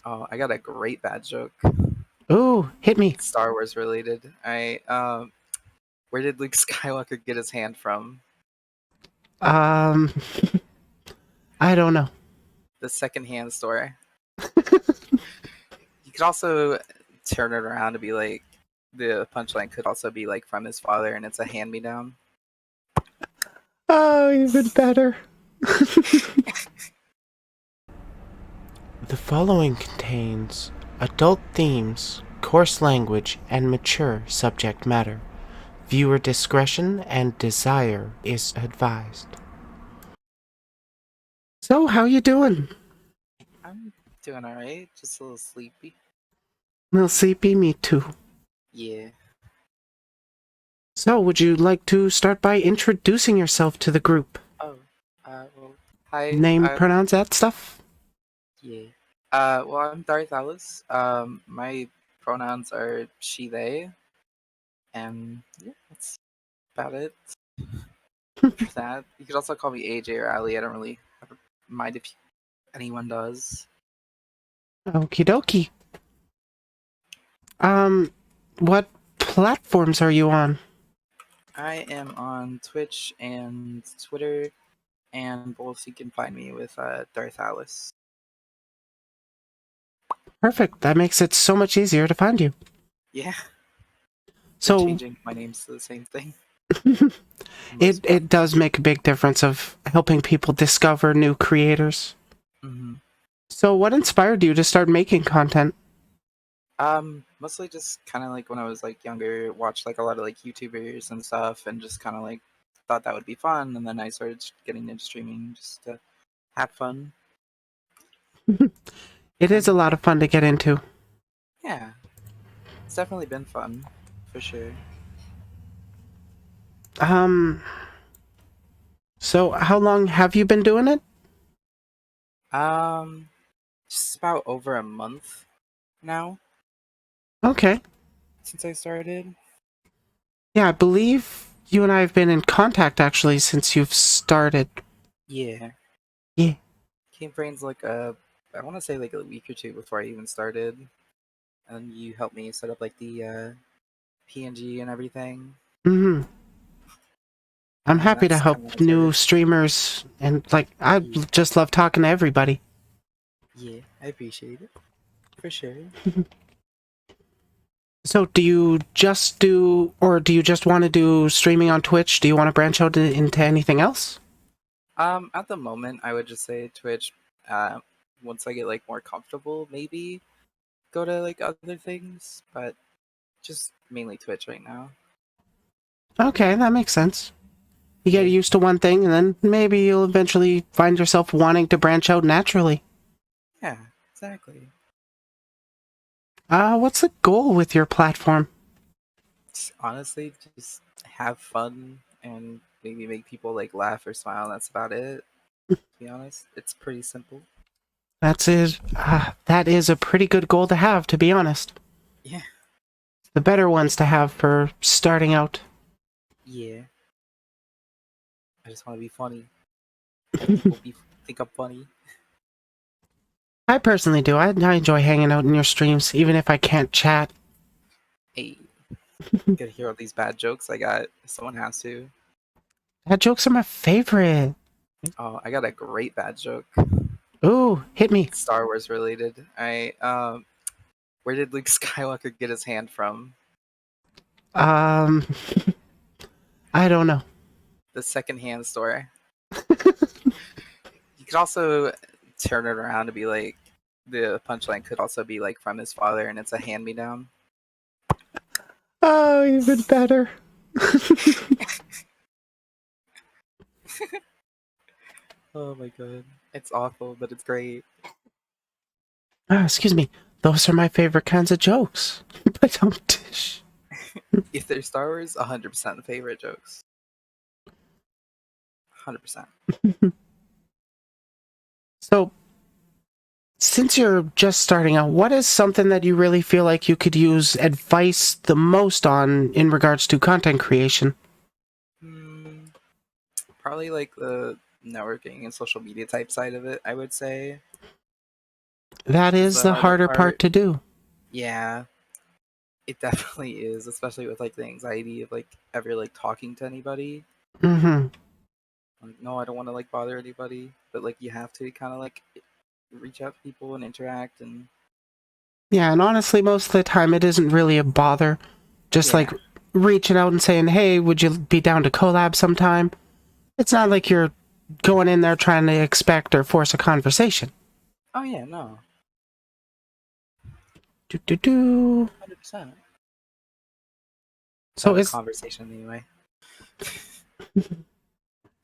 Oh, I got a great bad joke. Ooh, hit me. Star Wars related. Where did Luke Skywalker get his hand from? Um, I don't know. The second-hand store. You could also turn it around to be like the punchline could also be like from his father, and it's a hand-me-down. Oh, even better. The following contains adult themes, coarse language, and mature subject matter. Viewer discretion and desire is advised. So, how you doing? I'm doing all right. Just a little sleepy. Little sleepy, me too. Yeah. So, would you like to start by introducing yourself to the group? Oh. Well, hi. Name, pronouns, that stuff? Yeah. Well, I'm DarthAlice. My pronouns are she, they, and yeah, that's about it for that. You could also call me AJ or Ali. I don't really have a mind if anyone does. Okie dokie. Um, what platforms are you on? I am on Twitch and Twitter, and both you can find me with DarthAlice. Perfect. That makes it so much easier to find you. Yeah, been So, changing my names to the same thing. it Most part. it does make a big difference of helping people discover new creators. hmm So, what inspired you to start making content? Mostly just kind of like when I was like younger, watched like a lot of like YouTubers and stuff, and just kind of like thought that would be fun, and then I started getting into streaming just to have fun. It is a And lot of fun to get into. yeah, it's definitely been fun for sure. Um, so how long have you been doing it? Um, just about over a month now Okay. since I started. Yeah, I believe you and I have been in contact actually since you've started. Yeah, Yeah. Came Brains like I want to say like a week or two before I even started, and you helped me set up like the PNG and everything, Hmm. I'm and happy to that's kind of when help I new started. streamers and I Yeah, just love talking to everybody. yeah, I appreciate it for sure. So do you just do, or do you just want to do streaming on Twitch? Do you want to branch out into anything else? At the moment, I would just say Twitch. Uh, Once I get like more comfortable, maybe go to like other things, but just mainly Twitch right now. Okay, that makes sense. You get Yeah, used to one thing and then maybe you'll eventually find yourself wanting to branch out naturally. yeah, exactly. What's the goal with your platform? Honestly, just have fun and maybe make people like laugh or smile. That's about it. To be honest, it's pretty simple. That is a pretty good goal to have, to be honest. Yeah, The better ones to have for starting out. yeah. I just want to be funny. Have people be think I'm funny. I personally do. I enjoy hanging out in your streams, even if I can't chat. Hey, gotta hear all these bad jokes I got. Someone has to. Bad jokes are my favorite. Oh, I got a great bad joke. Ooh, hit me. Star Wars related. Where did Luke Skywalker get his hand from? Um, I don't know. The second-hand store. You could also turn it around to be like the punchline could also be like from his father, and it's a hand-me-down. Oh, even better. Oh my god, it's awful, but it's great. Excuse me. Those are my favorite kinds of jokes. But don't dish. If they're Star Wars, 100% favorite jokes. 100%. So, since you're just starting out, what is something that you really feel like you could use advice the most on in regards to content creation? Hmm, Probably like the networking and social media type side of it, I would say. That Is is the the harder harder part part. to do. Yeah, it definitely is, especially with like the anxiety of like ever like talking to anybody. Mm-hmm. Like, no, I don't want to like bother anybody, but like you have to kind of like reach out to people and interact and Yeah, and honestly, most of the time it isn't really a bother. Just like yeah. reaching out and saying, hey, would you be down to collab sometime? It's not like you're going in there trying to expect or force a conversation. Oh yeah, no, Do do do. 100%. To So have a is conversation anyway.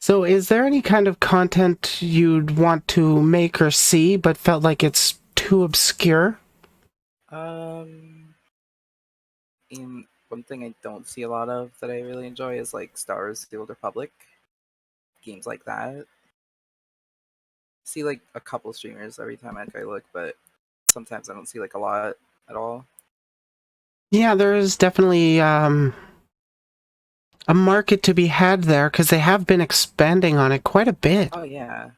so is there any kind of content you'd want to make or see but felt like it's too obscure? Um, in one thing I don't see a lot of that I really enjoy is like Star Wars: The Old Republic games like that. See like a couple streamers every time I look, but sometimes I don't see like a lot at all. Yeah, there is definitely a market to be had there because they have been expanding on it quite a bit. Oh yeah,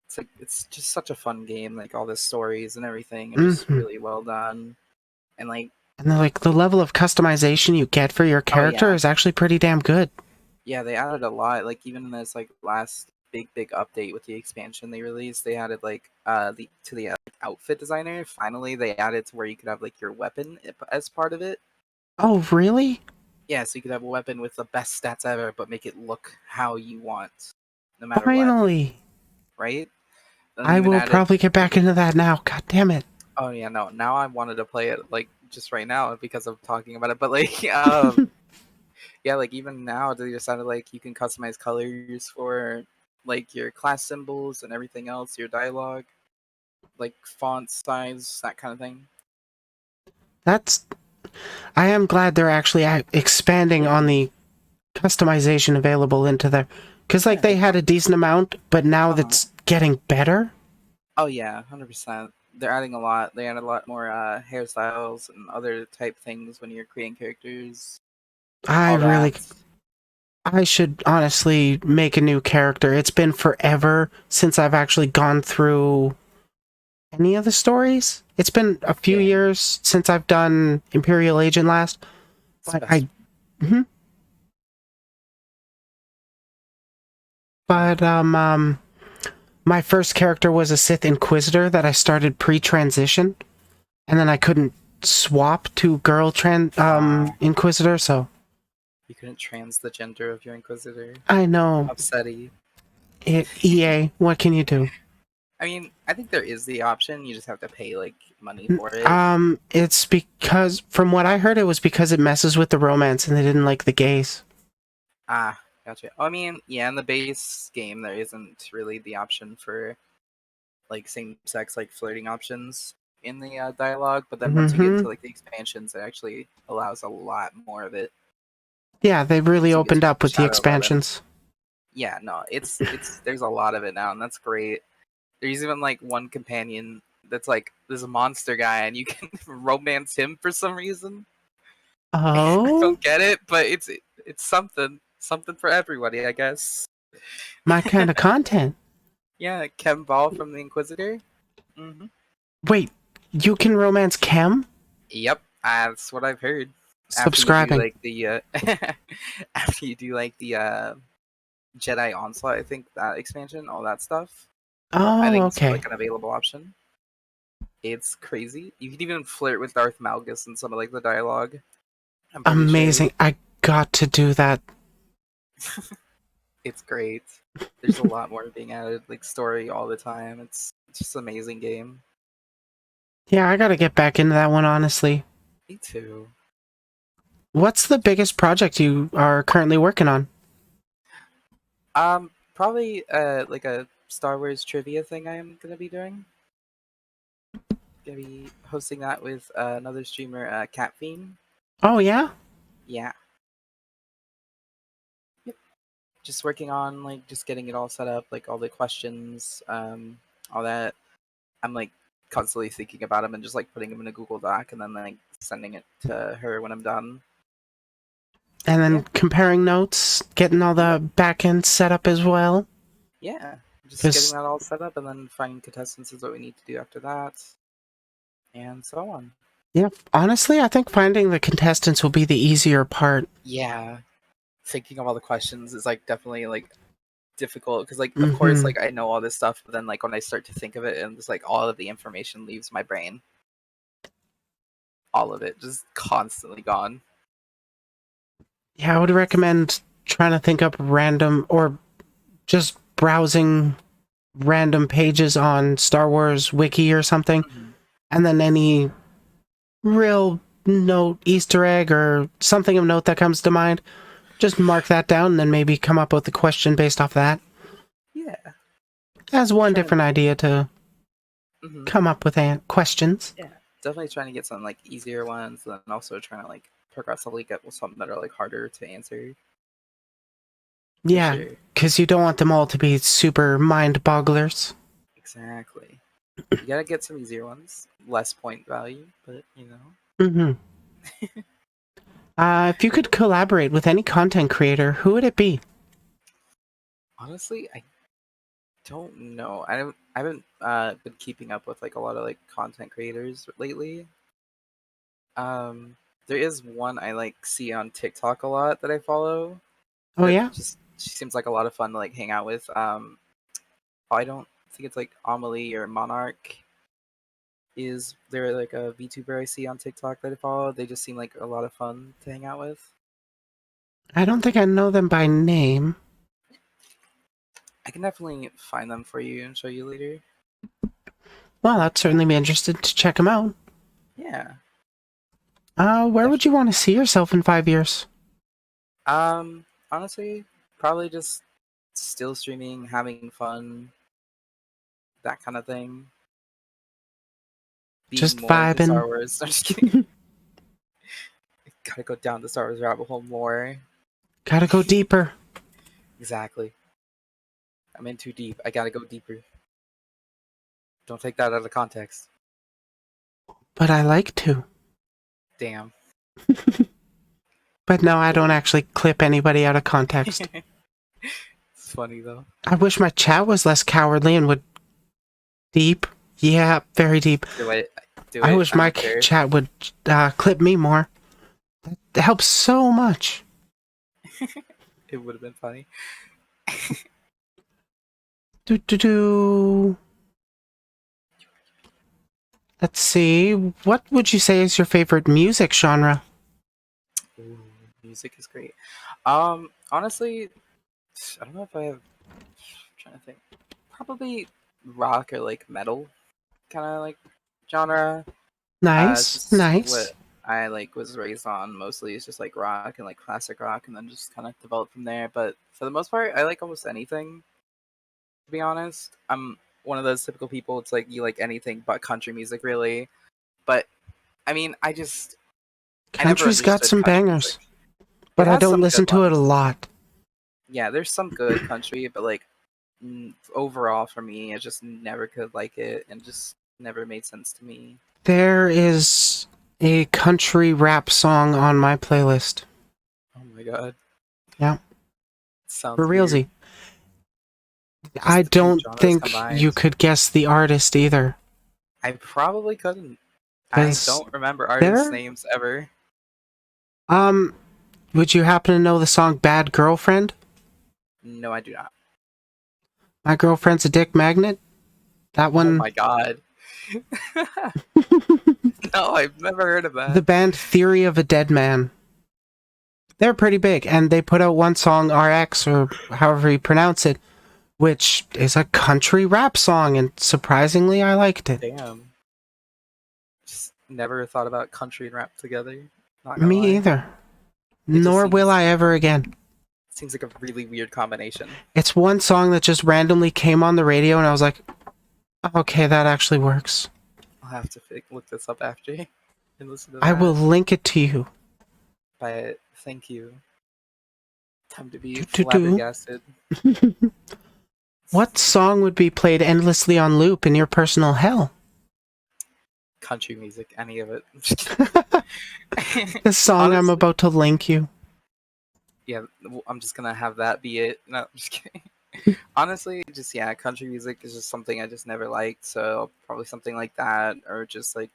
it's like it's just such a fun game. Like all the stories and everything are just Hmm. really well done. And like, And like the level of customization you get for your oh character yeah, is actually pretty damn good. yeah, they added a lot. Like even in this like last big update with the expansion they released, they added like the outfit designer. Finally, they added to where you could have like your weapon as part of it. Oh, really? Yeah, so you could have a weapon with the best stats ever, but make it look how you want, no matter what, Finally. right? And I even will added. probably get back into that now. God damn it. Oh yeah, no. Now I wanted to play it like just right now because of talking about it. But like, yeah, like even now they decided like you can customize colors for like your class symbols and everything else, your dialogue, like font size, that kind of thing. That's... I am glad they're actually expanding on Yeah, the customization available into there. Because, like, yeah. they had a decent amount, but now Uh-huh. that's getting better. Oh yeah, 100%. They're adding a lot. They added a lot more hairstyles and other type things when you're creating characters. I All that. really... I should honestly make a new character. It's been forever since I've actually gone through any of the stories. It's been a few Yeah, years since I've done Imperial Agent last, it's but best. mhm. Yeah. But my first character was a Sith Inquisitor that I started pre-transition, and then I couldn't swap to girl Inquisitor, so You couldn't trans the gender of your Inquisitor. I know Upsetty. EA. What can you do? I mean, I think there is the option. You just have to pay like money for it. It's because from what I heard, it was because it messes with the romance, and they didn't like the gays. Ah, gotcha. I mean, yeah, in the base game there isn't really the option for like same-sex like flirting options in the dialogue, but then once you get Mm-hmm. into like the expansions, it actually allows a lot more of it. Yeah, they really So you get opened up with the Shadow 11. expansions. Yeah, no, it's there's a lot of it now, and that's great. There's even like one companion that's like this monster guy, and you can romance him for some reason. I Oh, don't get it, but it's something for everybody, I guess. my kind of content. Yeah, Kem Ball from the Inquisitor. Hmm. Wait, you can romance Chem? Yep, that's what I've heard. After you do Subscribing. like the after you do like the Jedi Onslaught, I think that expansion, all that stuff. I Oh, think it's okay. like an available option. It's crazy. You can even flirt with Darth Malgus in some of like the dialogue. I'm pretty sure. Amazing. I got to do that. It's great. There's a lot more being added, like story all the time. It's just an amazing game. Yeah, I gotta get back into that one, honestly. Me too. What's the biggest project you are currently working on? Probably like a Star Wars trivia thing I'm gonna be doing. Gonna be hosting that with another streamer, Cat Fiend. Oh, yeah? Yeah. Yep. Just working on like just getting it all set up, like all the questions, all that. I'm like constantly thinking about them and just like putting them in a Google Doc and then like sending it to her when I'm done. And Yeah. then comparing notes, getting all Yep. the back end set up as well. Yeah. Just getting Because that all set up and then finding contestants is what we need to do after that. and so on. Yeah, honestly, I think finding the contestants will be the easier part. Yeah, thinking of all the questions is like definitely like difficult because like of course Mm-hmm. like I know all this stuff, but then like when I start to think of it and just like all of the information leaves my brain, all of it just constantly gone. Yeah, I would recommend trying to think up random or just browsing random pages on Star Wars Wiki or something, Mhm. and then any real note, Easter egg, or something of note that comes to mind, just mark that down and then maybe come up with a question based off that. Yeah, As one trying different to. idea to Hmm. come up with questions. Yeah, definitely trying to get some like easier ones, and then also trying to like progressively get with some that are like harder to answer for Yeah, sure. because you don't want them all to be super mind bogglers. Exactly. You gotta get some easier ones, less point value, but you know. Mm-hmm. If you could collaborate with any content creator, who would it be? Honestly, I don't know. I haven't been keeping up with like a lot of like content creators lately. Um, there is one I like see on TikTok a lot that I follow. Oh That yeah, just she seems like a lot of fun to like hang out with. I don't think it's like Amelie or Monarch. Is there like a VTuber I see on TikTok that I follow? They just seem like a lot of fun to hang out with. I don't think I know them by name. I can definitely find them for you and show you later. Well, I'd certainly be interested to check them out. Yeah, Where would you definitely. want to see yourself in 5 years? Honestly, probably just still streaming, having fun, that kind of thing. Being Just more into vibing. Star Wars. I'm just kidding. Gotta go down the Star Wars rabbit hole more. Gotta go deeper. Exactly. I'm in too deep. I gotta go deeper. Don't take that out of context. But I like to. Damn. But no, I don't actually clip anybody out of context. It's funny though. I wish my chat was less cowardly and would deep. Yeah, very deep. Do it. Do I it. wish I my don't care. chat would clip me more. It helps so much. It would have been funny. Do do do. Let's see. What would you say is your favorite music genre? Ooh, music is great. Honestly, I don't know if I have. Trying to think. Probably rock or like metal kind of like genre. It's Nice, just what nice. I like was raised on mostly. It's just like rock and like classic rock, and then just kind of developed from there. But for the most part, I like almost anything. To be honest, I'm one of those typical people. It's like you like anything but country music, really. But I mean, I never Country's got understood some country music. bangers, It but I has don't some good listen to it a ones. lot. Yeah, there's some good country, but like overall for me, I just never could like it, and just never made sense to me. There is a country rap song on my playlist. Oh my god, Yeah, for sounds weird. realsy. I Just the two don't genres think you combined. could guess the artist either, I probably couldn't. I because don't remember artists' there. names ever. Um, would you happen to know the song "Bad Girlfriend"? No, I do not. My girlfriend's a dick magnet. That Oh one. my god. No, I've never heard of The that. band Theory of a Dead Man. They're pretty big, and they put out one song, RX, or however you pronounce it, which is a country rap song, and surprisingly, I liked it. Damn. Just never thought about country and rap together. Not gonna Me lie. either. It just Nor will I ever again. seems like a really weird combination. It's one song that just randomly came on the radio, and I was like, okay, that actually works. I'll have to look this up after and listen to I will that. link it to you. But thank you. Time to be Do do do. flabbergasted. What song would be played endlessly on loop in your personal hell? Country music, any of it. I'm just kidding. The song I'm Honestly, about to link you. yeah, I'm just gonna have that be it. No, I'm just kidding. Honestly, just yeah, country music is just something I just never liked. So probably something like that, or just like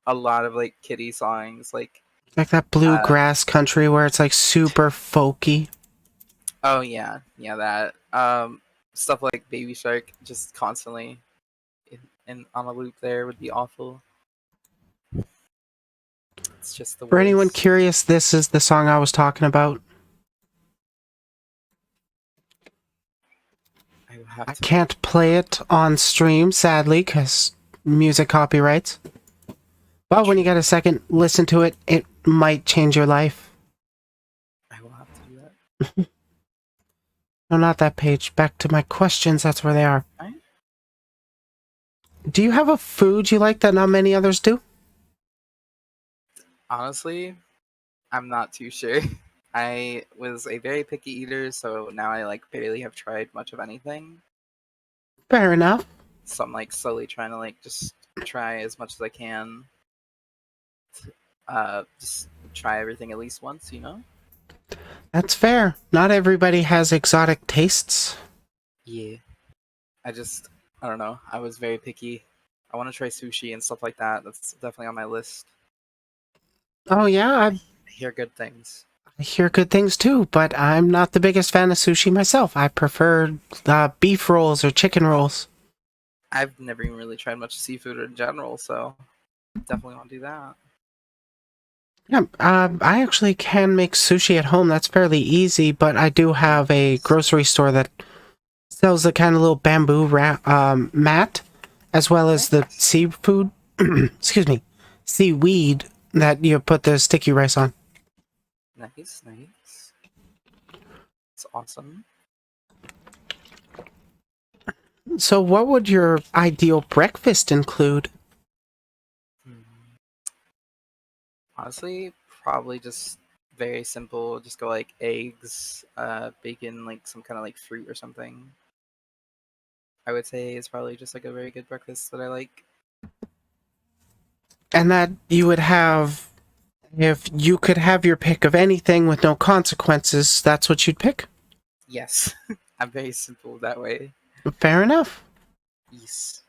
a lot of like kiddie songs, Like that uh, bluegrass country where it's like super folky. oh yeah, yeah, that stuff like Baby Shark just constantly in on a loop there would be awful. It's just the For anyone worst. curious, this is the song I was talking about. I will have I to can't play it on stream, sadly, because music copyrights. But when you true. get a second, listen to it. It might change your life. I will have to do that. No, not that page. Back to my questions. That's where they are. Alright. Do you have a food you like that not many others do? Honestly, I'm not too sure. I was a very picky eater, so now I like barely have tried much of anything. Fair enough. So I'm like slowly trying to like just try as much as I can. Just try everything at least once, you know? That's fair. Not everybody has exotic tastes. Yeah. I don't know. I was very picky. I want to try sushi and stuff like that. That's definitely on my list. Oh yeah, I hear good things. I hear good things too, but I'm not the biggest fan of sushi myself. I prefer beef rolls or chicken rolls. I've never even really tried much seafood in general, so definitely want to do that. Yeah, I actually can make sushi at home. That's fairly easy, but I do have a grocery store that sells the kind of little bamboo mat, as well as the Nice. seafood, excuse me, seaweed that you put the sticky rice on. Nice, nice. It's awesome. So what would your ideal breakfast include? Hmm. Honestly, probably just very simple. Just go like eggs, bacon, like some kind of like fruit or something. I would say is probably just like a very good breakfast that I like. And that you would have, if you could have your pick of anything with no consequences, that's what you'd pick? Yes, I'm very simple that way. Fair enough. Yes,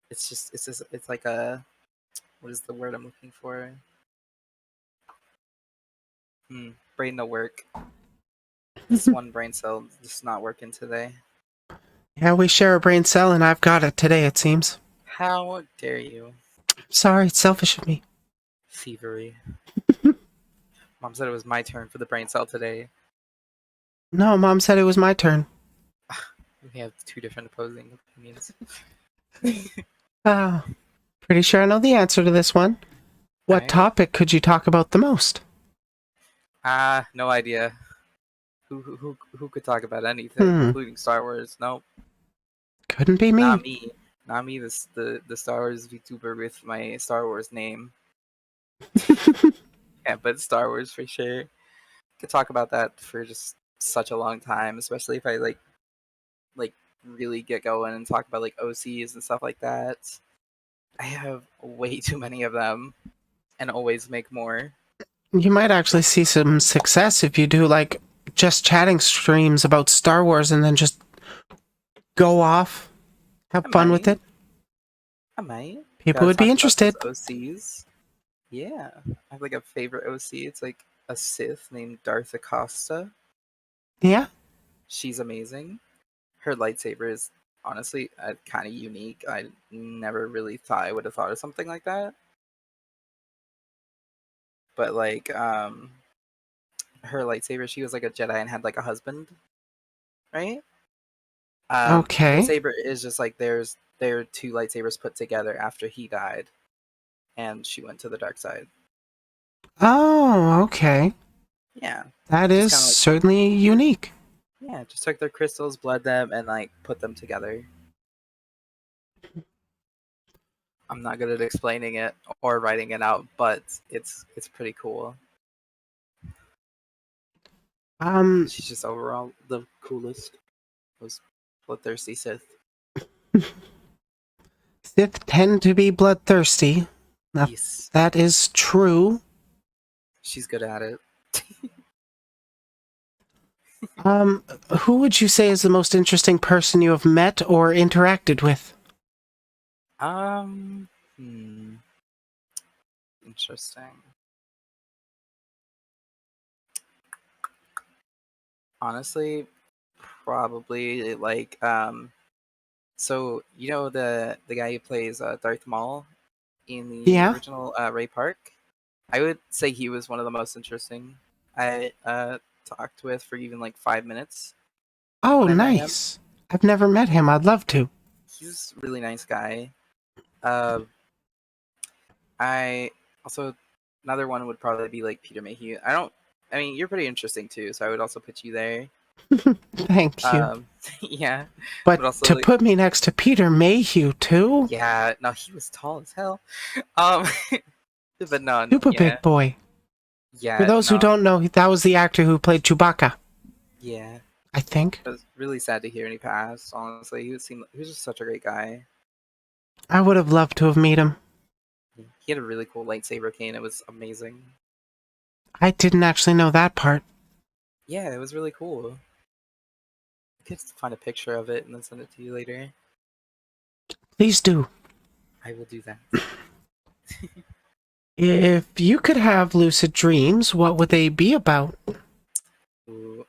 it's like a what is the word I'm looking for? Brain no work. This one brain cell just not working today. Yeah, we share a brain cell, and I've got it today, it seems. How dare you, Sorry, it's selfish of me. thievery? Mom said it was my turn for the brain cell today. No, Mom said it was my turn. We have two different opposing opinions. Ah, pretty sure I know the answer to this one. What Alright. topic could you talk about the most? No idea. Who could talk about anything, Hmm, including Star Wars? Nope, couldn't be not me. me. Not me. The Star Wars VTuber with my Star Wars name. Yeah, but Star Wars for sure. Could talk about that for just such a long time, especially if I like really get going and talk about like OCs and stuff like that. I have way too many of them and always make more. You might actually see some success if you do, like, just chatting streams about Star Wars and then just go off, have I fun with might. it. I might. People Gotta would be talk about interested. those OCs. Yeah. I have like a favorite OC. It's like a Sith named Darth Acosta. Yeah? She's amazing. Her lightsaber is honestly kind of unique. I never really thought I would have thought of something like that. But like her lightsaber, she was like a Jedi and had like a husband, right? Her Okay. saber is just like there are two lightsabers put together after he died and she went to the dark side. Oh, okay. Yeah. That Just is kind of like certainly unique. yeah, just took their crystals, bled them and like put them together. I'm not good at explaining it or writing it out, but it's pretty cool. Um, She's just overall the coolest. Most bloodthirsty Sith. Sith tend to be bloodthirsty. Now, Yes, that is true. she's good at it. Um, who would you say is the most interesting person you have met or interacted with? Um, hmm. Interesting. Honestly, probably like so you know the guy who plays Darth Maul in the Yeah? original Ray Park. I would say he was one of the most interesting I talked with for even like 5 minutes Oh, when I met him. nice. I've never met him. I'd love to. He was a really nice guy. Uh, I also another one would probably be like Peter Mayhew. I don't. I mean, you're pretty interesting too, so I would also put you there. Thank you. Yeah, But but also to like, put me next to Peter Mayhew, too? yeah, no, he was tall as hell. Um, but no, Super yeah, big boy. For yeah, those who no, don't know, that was the actor who played Chewbacca, yeah. I think. It was really sad to hear when he passed. Honestly, he was just such a great guy. I would have loved to have met him. He had a really cool lightsaber cane. It was amazing. I didn't actually know that part. Yeah, it was really cool. I could find a picture of it and then send it to you later. Please do. I will do that. If you could have lucid dreams, what would they be about? Ooh,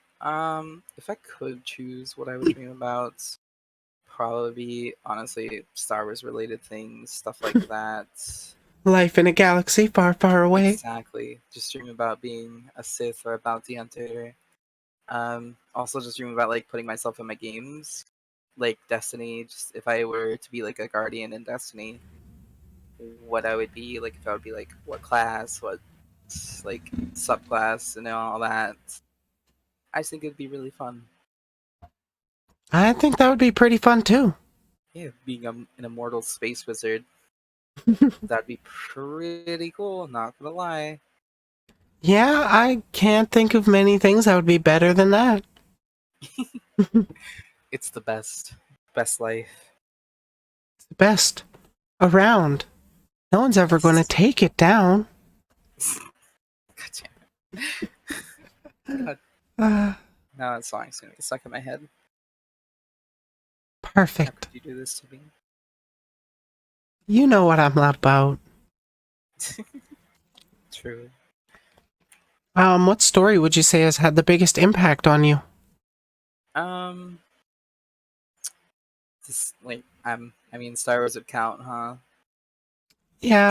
if I could choose what I would dream about, probably be honestly Star Wars related things, stuff like that. Life in a galaxy far, far away. Exactly. Just dream about being a Sith or a bounty hunter. Also just dream about like putting myself in my games, like Destiny. Just if I were to be like a guardian in Destiny, what I would be like if I would be like what class, what like subclass, and all that. I just think it'd be really fun. I think that would be pretty fun, too. Yeah, being an immortal space wizard, that'd be pretty cool. Not gonna lie. Yeah, I can't think of many things that would be better than that. It's the best life. The best around. No one's ever going to Yes. take it down. God damn it. God, Uh, now that song's gonna get stuck in my head. How Perfect. could you do this to me? You know what I'm about. True. What story would you say has had the biggest impact on you? Um, just like I mean, Star Wars would count, huh?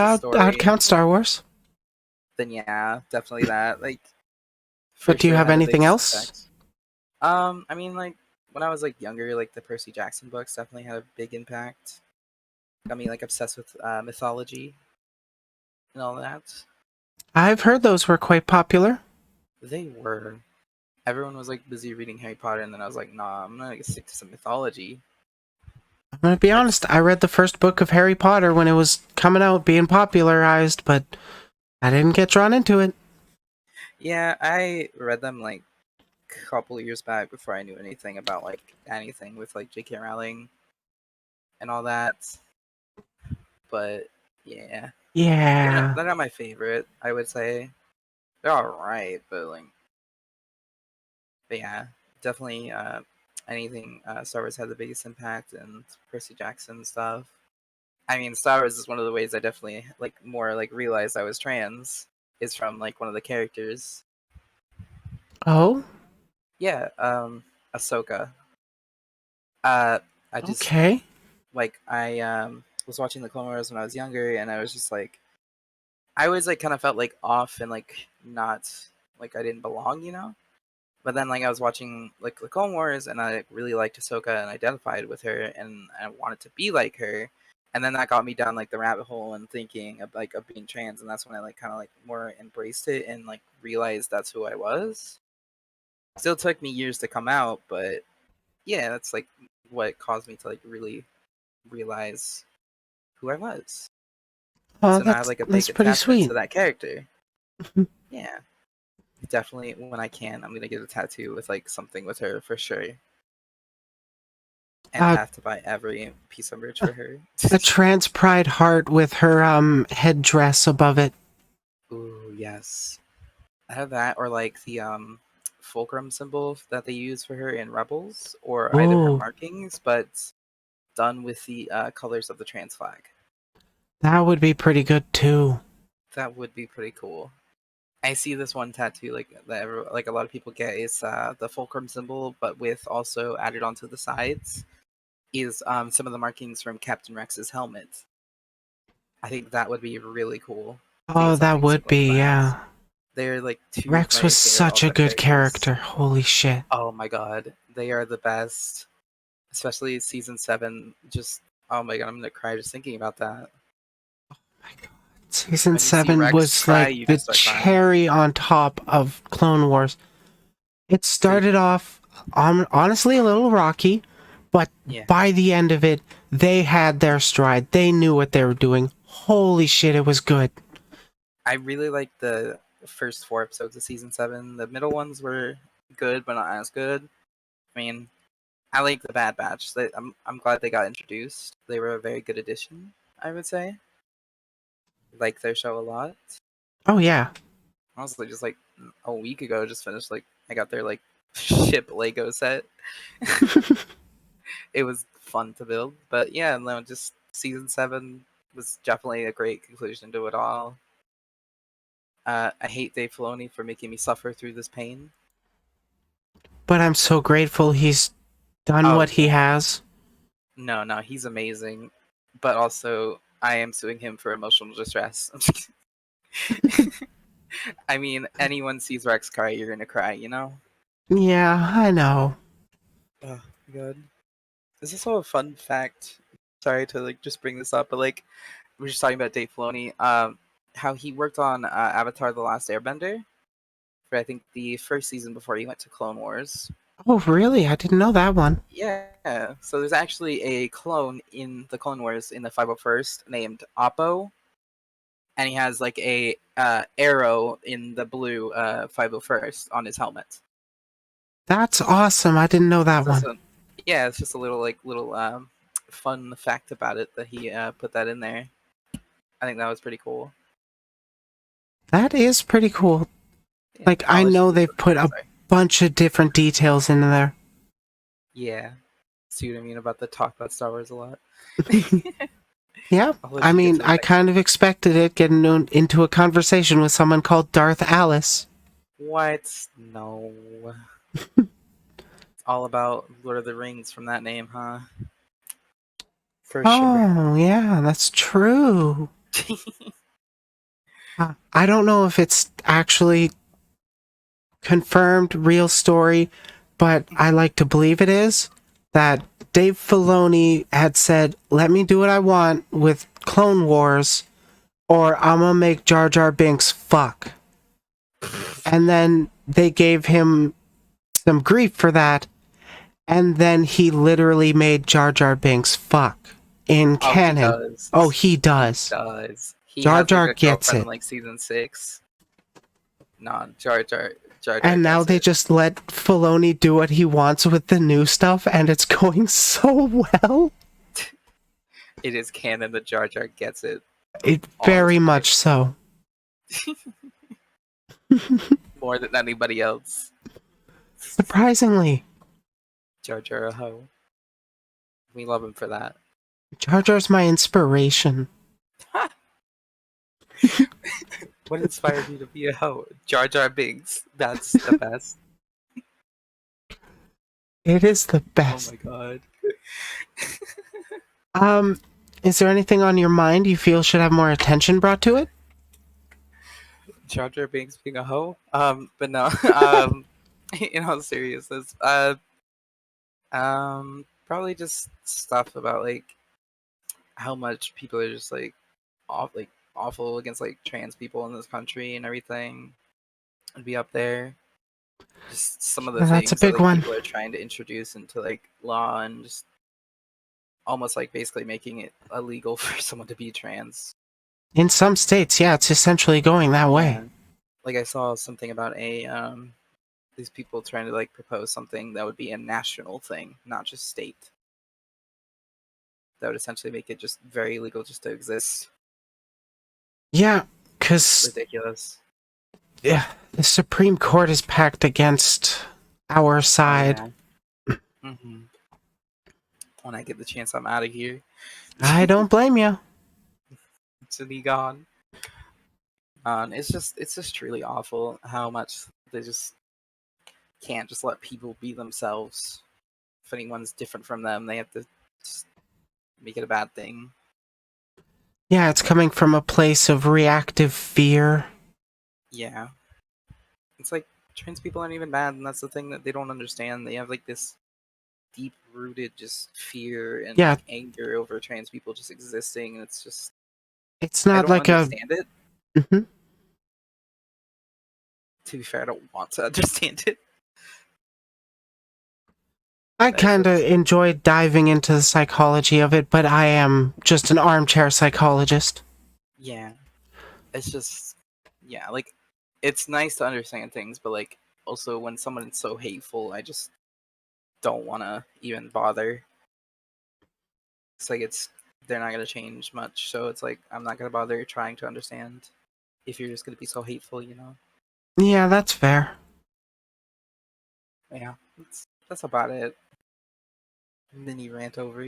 The Yeah, I'd story. count Star Wars. Then yeah, definitely that. Like, for But do you sure have had the anything biggest else? impact. I mean, like when I was like younger, like the Percy Jackson books definitely had a big impact. Got me like obsessed with mythology and all that. I've heard those were quite popular. They were. Everyone was like busy reading Harry Potter, and then I was like, nah, I'm gonna stick to some mythology. I'm gonna be That's honest, I read the first book of Harry Potter when it was coming out, being popularized, but I didn't get drawn into it. yeah. I read them like a couple years back before I knew anything about like anything with like J.K. Rowling and all that. But yeah, Yeah. they're not my favorite. I would say they're all right, but yeah, definitely anything Star Wars had the biggest impact, and Percy Jackson stuff. I mean, Star Wars is one of the ways I definitely like more like realized I was trans is from like one of the characters. Oh, Yeah, Ahsoka. Uh, I just okay. like I was watching the Clone Wars when I was younger, and I was just like I always like kind of felt like off and like not like I didn't belong, you know. But then like I was watching like the Clone Wars, and I like, really liked Ahsoka and identified with her, and I wanted to be like her. And then that got me down like the rabbit hole and thinking of like of being trans, and that's when I like kind of like more embraced it and like realized that's who I was. Still took me years to come out, but yeah, that's like what caused me to like really realize who I was. Oh, So now I have like a that's big pretty attachment sweet. to that character. Yeah, definitely. When I can, I'm gonna get a tattoo with like something with her for sure, and Uh, have to buy every piece of merch for her. a trans pride heart with her headdress above it. Ooh, yes. I have that, or like the fulcrum symbol that they use for her in Rebels, or either her Ooh, markings, but done with the colors of the trans flag. that would be pretty good too. That would be pretty cool. I see this one tattoo like that like a lot of people get is the fulcrum symbol, but with also added onto the sides is some of the markings from Captain Rex's helmet. I think that would be really cool to Oh, get that something would similar to be, that. yeah. They're like two of Rex was my favorite such a all-time good characters. character. Holy shit. Oh my god, they are the best. Especially season 7. Just oh my god, I'm gonna cry just thinking about that. Season When you see 7 Rex was cry, like you the just start crying. cherry on top of Clone Wars. It Pretty started much. off honestly a little rocky, but Yeah. by the end of it, they had their stride. They knew what they were doing. Holy shit, it was good. I really like the first 4 episodes of season 7. The middle ones were good, but not as good. I mean, I like the Bad Batch. I'm glad they got introduced. They were a very good addition, I would say. Like their show a lot. Oh yeah. Honestly, just like a week ago, just finished like I got their like ship Lego set. It was fun to build, but yeah, no, just season 7 was definitely a great conclusion to it all. I hate Dave Filoni for making me suffer through this pain. But I'm so grateful he's done Oh what he yeah, has. no, no, he's amazing, but also I am suing him for emotional distress. I mean, anyone sees Rex cry, you're gonna cry, you know? Yeah, I know. Oh my god. Is this all a fun fact? Sorry to like just bring this up, but like we're just talking about Dave Filoni, how he worked on Avatar: The Last Airbender for I think the first season before he went to Clone Wars. Oh, really? I didn't know that one. Yeah, so there's actually a clone in the Clone Wars in the 501st named Oppo, and he has like a arrow in the blue 501st on his helmet. That's awesome. I didn't know that So, one. yeah, it's just a little fun fact about it that he put that in there. I think that was pretty cool. That is pretty cool. Yeah, Like, I polished. know they've put a Sorry. bunch of different details in there. Yeah, see what I mean about the talk about Star Wars a lot. Yeah, I'll let I you get mean, to the I next kind one. of expected it getting into a conversation with someone called DarthAlice. What? No. It's all about Lord of the Rings from that name, huh? For sure. Oh, yeah, that's true. I don't know if it's actually confirmed real story, but I like to believe it is. That Dave Filoni had said, let me do what I want with Clone Wars, or I'm gonna make Jar Jar Binks fuck. And then they gave him some grief for that, and then he literally made Jar Jar Binks fuck in Oh, he canon. does. Oh, he He does. does. He Jar has like Jar a gets girlfriend in it. like season 6. No, Jar Jar And now gets they it. just let Filoni do what he wants with the new stuff, and it's going so well. It is canon that Jar Jar gets it It all the very time, much so. more than anybody else. Surprisingly, Jar Jar a hoe. We love him for that. Jar Jar's my inspiration. What inspired you to be a hoe? Jar Jar Binks. That's the best. It is the Oh best. my god. Um, is there anything on your mind you feel should have more attention brought to it? Jar Jar Binks being a hoe? But no. In all seriousness, probably just stuff about like how much people are just like awful against like trans people in this country and everything. And be up there. Just some of the That's a things that big like one. people are trying to introduce into like law and just almost like basically making it illegal for someone to be trans. In some states, yeah, it's essentially going that way. Yeah. Like I saw something about a these people trying to like propose something that would be a national thing, not just state. That would essentially make it just very illegal just to exist. Yeah, It's because ridiculous. yeah, the Supreme Court is packed against our Oh side. yeah. hmm When I get the chance, I'm out of here. I don't blame you. To be gone. It's just truly awful how much they just can't just let people be themselves. If anyone's different from them, they have to just make it a bad thing. Yeah, it's coming from a place of reactive fear. Yeah, it's like trans people aren't even bad, and that's the thing that they don't understand. They have like this deep rooted just fear and Yeah, like anger over trans people just existing, and it's just it's I not don't like a... understand it. Mhm. To be fair, I don't want to understand it. I It's kind of just enjoyed diving into the psychology of it, but I am just an armchair psychologist. yeah, it's just yeah, like it's nice to understand things, but like also when someone is so hateful, I just don't want to even bother. It's like they're not gonna change much, so it's like I'm not gonna bother trying to understand if you're just gonna be so hateful. Yeah, that's fair. Yeah, that's about it. Mini rant over.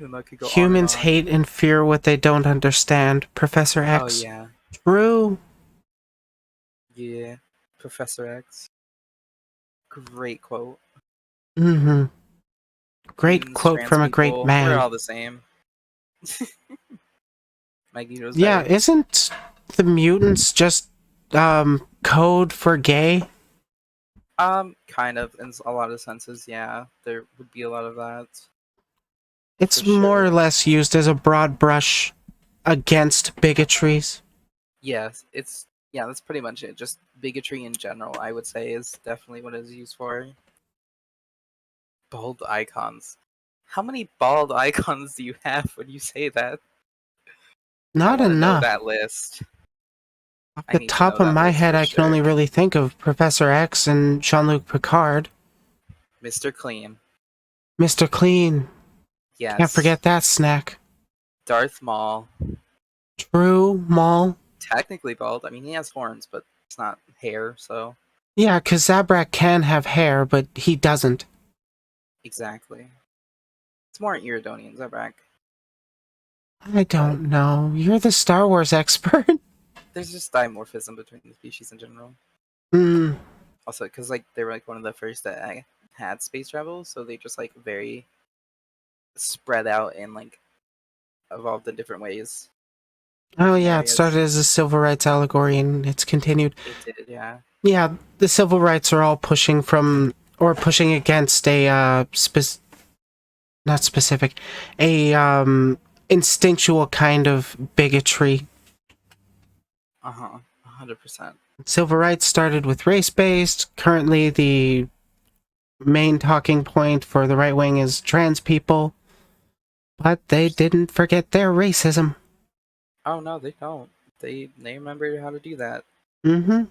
And I could go on and Humans on. hate and fear what they don't understand. Professor Oh X. yeah, True. yeah. Professor X, great quote. Mm-hmm. Great Mutants, quote trans from a great people, we're man. all the same. Magneto's Yeah, better. isn't the mutants just, code for gay? Kind of in a lot of senses. Yeah, there would be a lot of that for It's more or sure. less used as a broad brush against bigotries. Yes, yeah, that's pretty much it. Just bigotry in general, I would say, is definitely what it's used for. Bald icons. How many bald icons do you have when you say that? I Not want to know enough. that list. Off I the need to top know of that my list head, for I can only sure. really think of Professor X and Jean-Luc Picard. Mr. Clean. Mr. Clean. Can't Yes. forget that snack. Darth Maul. True, Maul. Technically bald. I mean, he has horns, but it's not hair, so. Yeah, because Zabrak can have hair, but he doesn't. Exactly. It's more Iridonians, I back. I But don't know. You're the Star Wars expert. there's just dimorphism between the species in general. Hmm. Also, because like they were like one of the first that had space travel, so they just like very spread out and like evolved in different ways, Oh different yeah, it areas. started as a civil rights allegory and it's continued. It did, yeah. Yeah, the civil rights are all pushing from or pushing against a not specific, a instinctual kind of bigotry. 100%. Civil rights started with race-based. Currently, the main talking point for the right wing is trans people, but they didn't forget their racism. Oh no, they don't. They remember how to do that. Mm-hmm.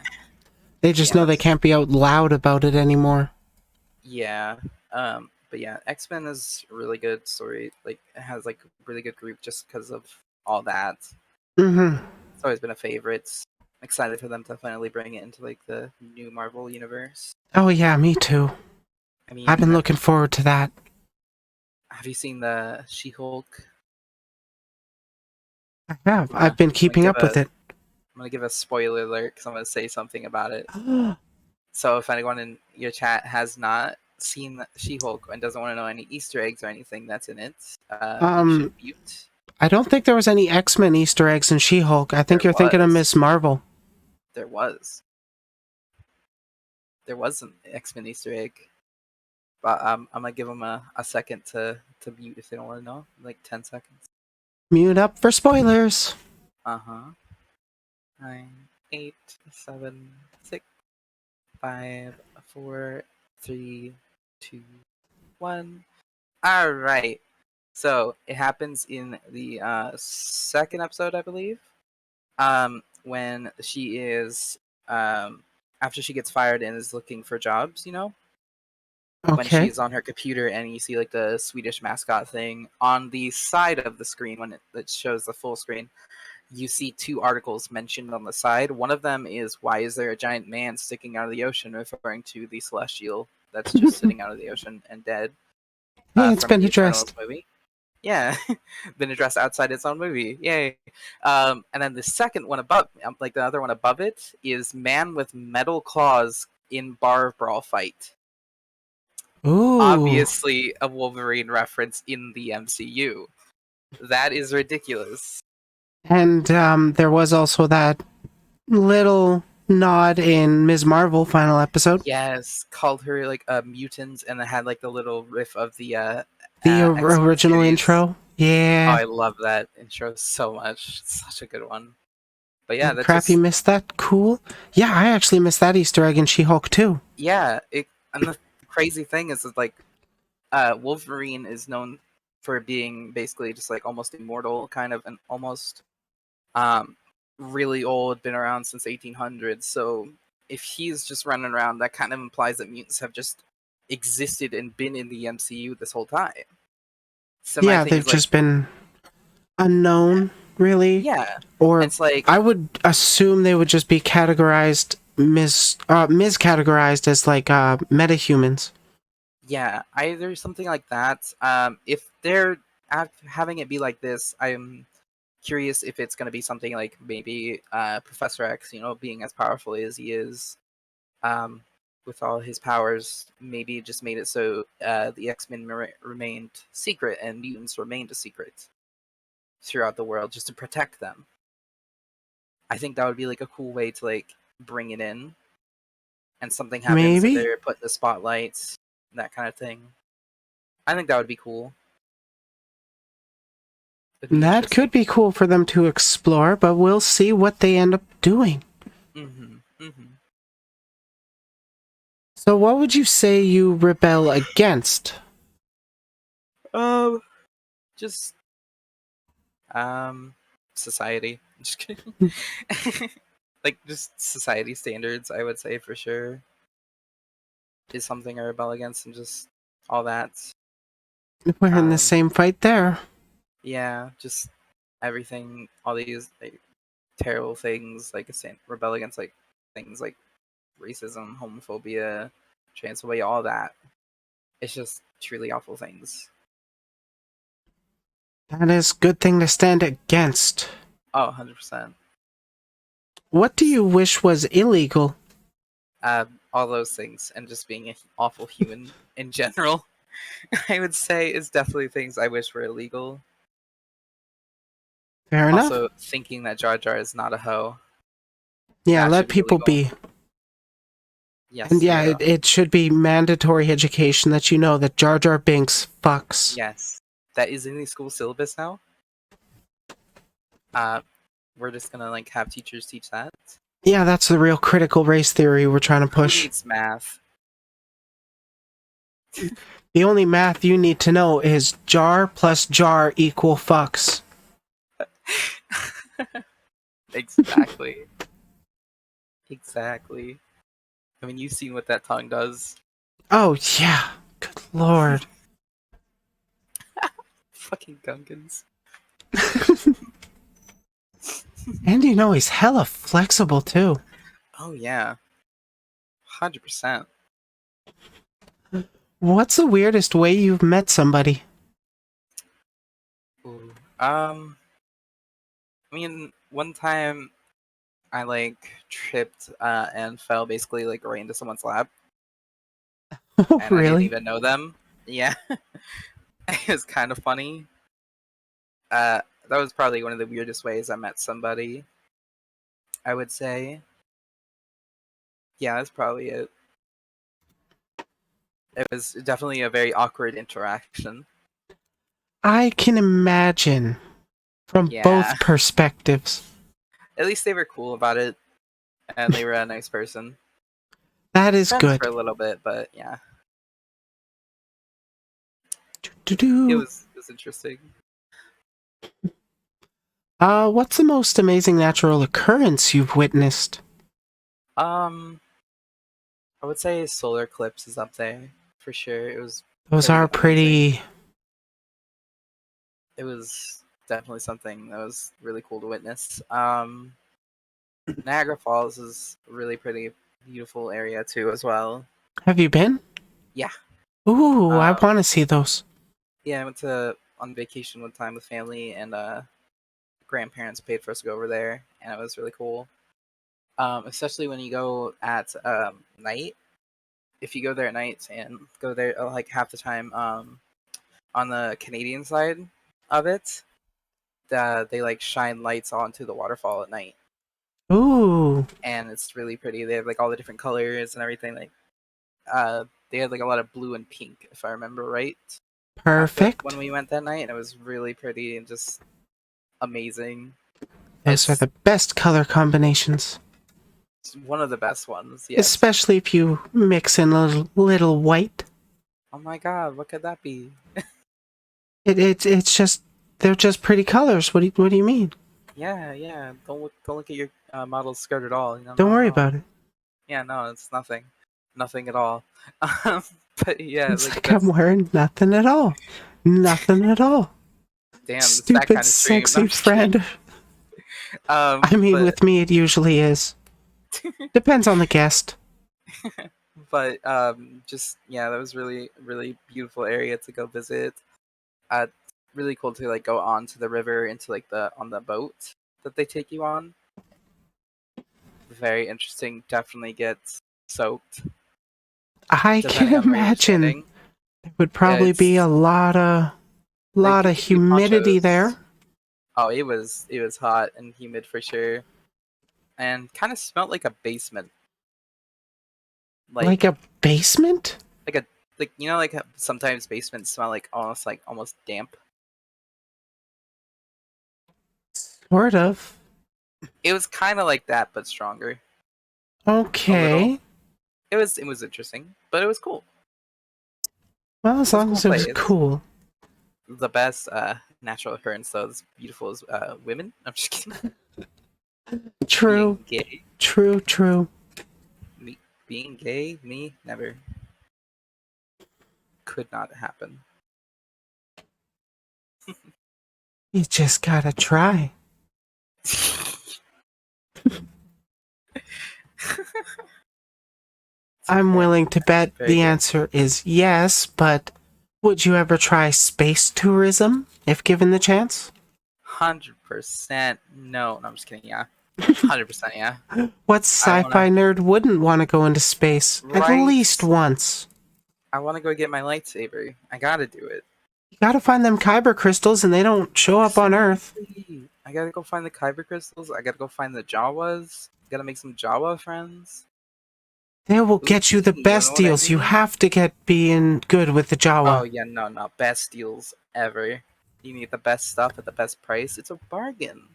They But just yeah, know they that's can't be out loud about it anymore. yeah. But yeah, X Men is a really good story. Like it has like a really good group just because of all that. Mm-hmm. It's always been a favorite. I'm excited for them to finally bring it into like the new Marvel universe. Oh yeah, me too. I I've mean, been looking forward to that. have you seen the She-Hulk? I have. I'm I've gonna been I'm gonna keeping give up with a it. I'm gonna give a spoiler alert because I'm gonna say something about it. So if anyone in your chat has not seen She-Hulk and doesn't want to know any Easter eggs or anything that's in it, you should um, mute. I don't think there was any X-Men Easter eggs in She-Hulk. I think There you're thinking of was, Miss Marvel. there was, there was an X-Men Easter egg, but I'm gonna give them a second to mute if they don't want to know, like 10 seconds. Mute up for spoilers. 9, 8, 7, 6, 5, 4, 3, 2, 1. All right. So it happens in the second episode, I believe. When she is after she gets fired and is looking for jobs, when Okay. she's on her computer and you see like the Swedish mascot thing on the side of the screen when it shows the full screen, you see two articles mentioned on the side. One of them is why is there a giant man sticking out of the ocean, referring to the celestial that's just sitting out of the ocean and dead Hey, it's from been the addressed. Eternals movie. Yeah, been addressed outside its own movie. Yay! And then the second one above, like the other one above it, is man with metal claws in bar brawl fight. Ooh. Obviously, a Wolverine reference in the MCU. That is ridiculous. And there was also that little nod in Ms. Marvel final episode. Yes, called her like a mutant, and it had like the little riff of the The X-Men original series. intro. Oh, Yeah. I love that intro so much. It's such a good one. But yeah, Oh, that crap, you just missed that? Cool. Yeah, I actually missed that Easter egg in She-Hulk too. yeah. And the crazy thing is like Wolverine is known for being basically just like almost immortal, kind of, and almost um, really old, been around since 1800s. So if he's just running around, that kind of implies that mutants have just existed and been in the MCU this whole time. So my Yeah, thing they've is like, just been unknown, really. yeah, Or it's like, I would assume they would just be categorized, miscategorized as like metahumans. yeah, either something like that. If they're having it be like this, I'm curious if it's going to be something like maybe Professor X, being as powerful as he is, um, with all his powers, maybe just made it so the X-Men remained secret and mutants remained a secret throughout the world just to protect them. I think that would be like a cool way to like bring it in, and something happens that Maybe. they're put in the spotlights, that kind of thing. I think that would be cool. It'd be That interesting. could be cool for them to explore, but we'll see what they end up doing. Mm-hmm. Mm-hmm. So what would you say you rebel against? Um, just society. Just kidding. Like just society standards, I would say for sure is something I rebel against, and just all that. We're in the Um, same fight there. yeah, just everything, all these like terrible things, like rebel against like things like racism, homophobia, transphobia, all that. It's just truly awful things. That is a good thing to stand against. Oh, 100%. What do Just you wish was illegal? all those things, and just being an awful human in general. I would say is definitely things I wish were illegal. Fair enough. Also, thinking that Jar Jar is not a hoe, Yeah, that let should be people illegal. be. And Yes, yeah, zero. it should be mandatory education that you know that Jar Jar Binks fucks. Yes, that is in the school syllabus now. Uh, we're just gonna like have teachers teach that. Yeah, that's the real critical race theory we're trying to Who push. needs math? The only math you need to know is jar plus jar equal fucks. Exactly. Exactly. I mean, you've seen what that tongue does. Oh, yeah. Good lord. Fucking Gungans. And you know he's hella flexible too. Oh yeah, 100%. What's the weirdest way you've met somebody? Ooh. I mean, one time I like tripped and fell basically like right into someone's lap, Oh, and I didn't really? even know them. Yeah, it was kind of funny. That was probably one of the weirdest ways I met somebody, I would say. Yeah, that's probably it. It was definitely a very awkward interaction. I can imagine from Yeah, both perspectives. at least they were cool about it, and they were a nice person. That is Friends for good. a little bit, but yeah, it Do-do. was interesting. What's the most amazing natural occurrence you've witnessed? Um, I would say solar eclipse is up there for sure. It was Those pretty are amazing. pretty. It was definitely something that was really cool to witness. Niagara Falls is a really pretty beautiful area too as well. Have you been? Yeah. Ooh, I Um, want to see those. yeah, I went to on vacation one time with family, and grandparents paid for us to go over there, and it was really cool. Especially when you go at night. If you go there at night and go there like half the time, on the Canadian side of it, they like shine lights onto the waterfall at night, Ooh, and it's really pretty. They have like all the different colors and everything. Like they had like a lot of blue and pink, if I remember right. When perfect. we went that night, and it was really pretty and just amazing. Those are It's the best color combinations. one of the best ones. Yes. Especially if you mix in a little white. Oh my god, what could that be? It's just they're just pretty colors. What do you mean? Yeah, yeah. Don't look at your model's skirt at all. No, Don't no, worry no. about it. Yeah, no, it's nothing at all. Um, but yeah, It's like like I'm that's wearing nothing at all. Nothing at all. damn. It's that Stupid, kind of stream. No, I'm sexy just kidding. friend. I mean, But with me, it usually is. Depends on the guest. just yeah, that was really beautiful area to go visit. Uh, really cool to like go onto the river into like the on the boat that they take you on. Very interesting. Definitely gets soaked I can depending on where you're imagine standing. there would probably be a It's they lot do of give you humidity ponchos. there. Oh, it was hot and humid for sure, and kind of smelled like a basement, Like like a basement? like a like like sometimes basements smell like almost damp. Sort of. It was kind of like that, but stronger a little. Okay. It was interesting, but it was cool. Well, as It was a long cool as it was place. cool. The best natural occurrence though is beautiful as women. I'm just kidding. True. Being gay, True, true. me being gay, me never could not happen. You just gotta try. It's I'm okay. willing to bet Very the good. answer is yes, but would you ever try space tourism if given the chance? 100% no. No, I'm just kidding. Yeah. 100% yeah. What I sci-fi wanna nerd wouldn't want to go into space at right. least once? I wanna go get my lightsaber. I gotta do it. You gotta find them kyber crystals and they don't show up on Earth. Exactly. I gotta go find the kyber crystals. I gotta go find the Jawas. Gotta make some Jawa friends. They will Ooh, get you the you know best what I deals. You mean? have to get being good with the Oh Jawa. yeah, no, no, best deals ever. You need the best stuff at the best price. It's a bargain.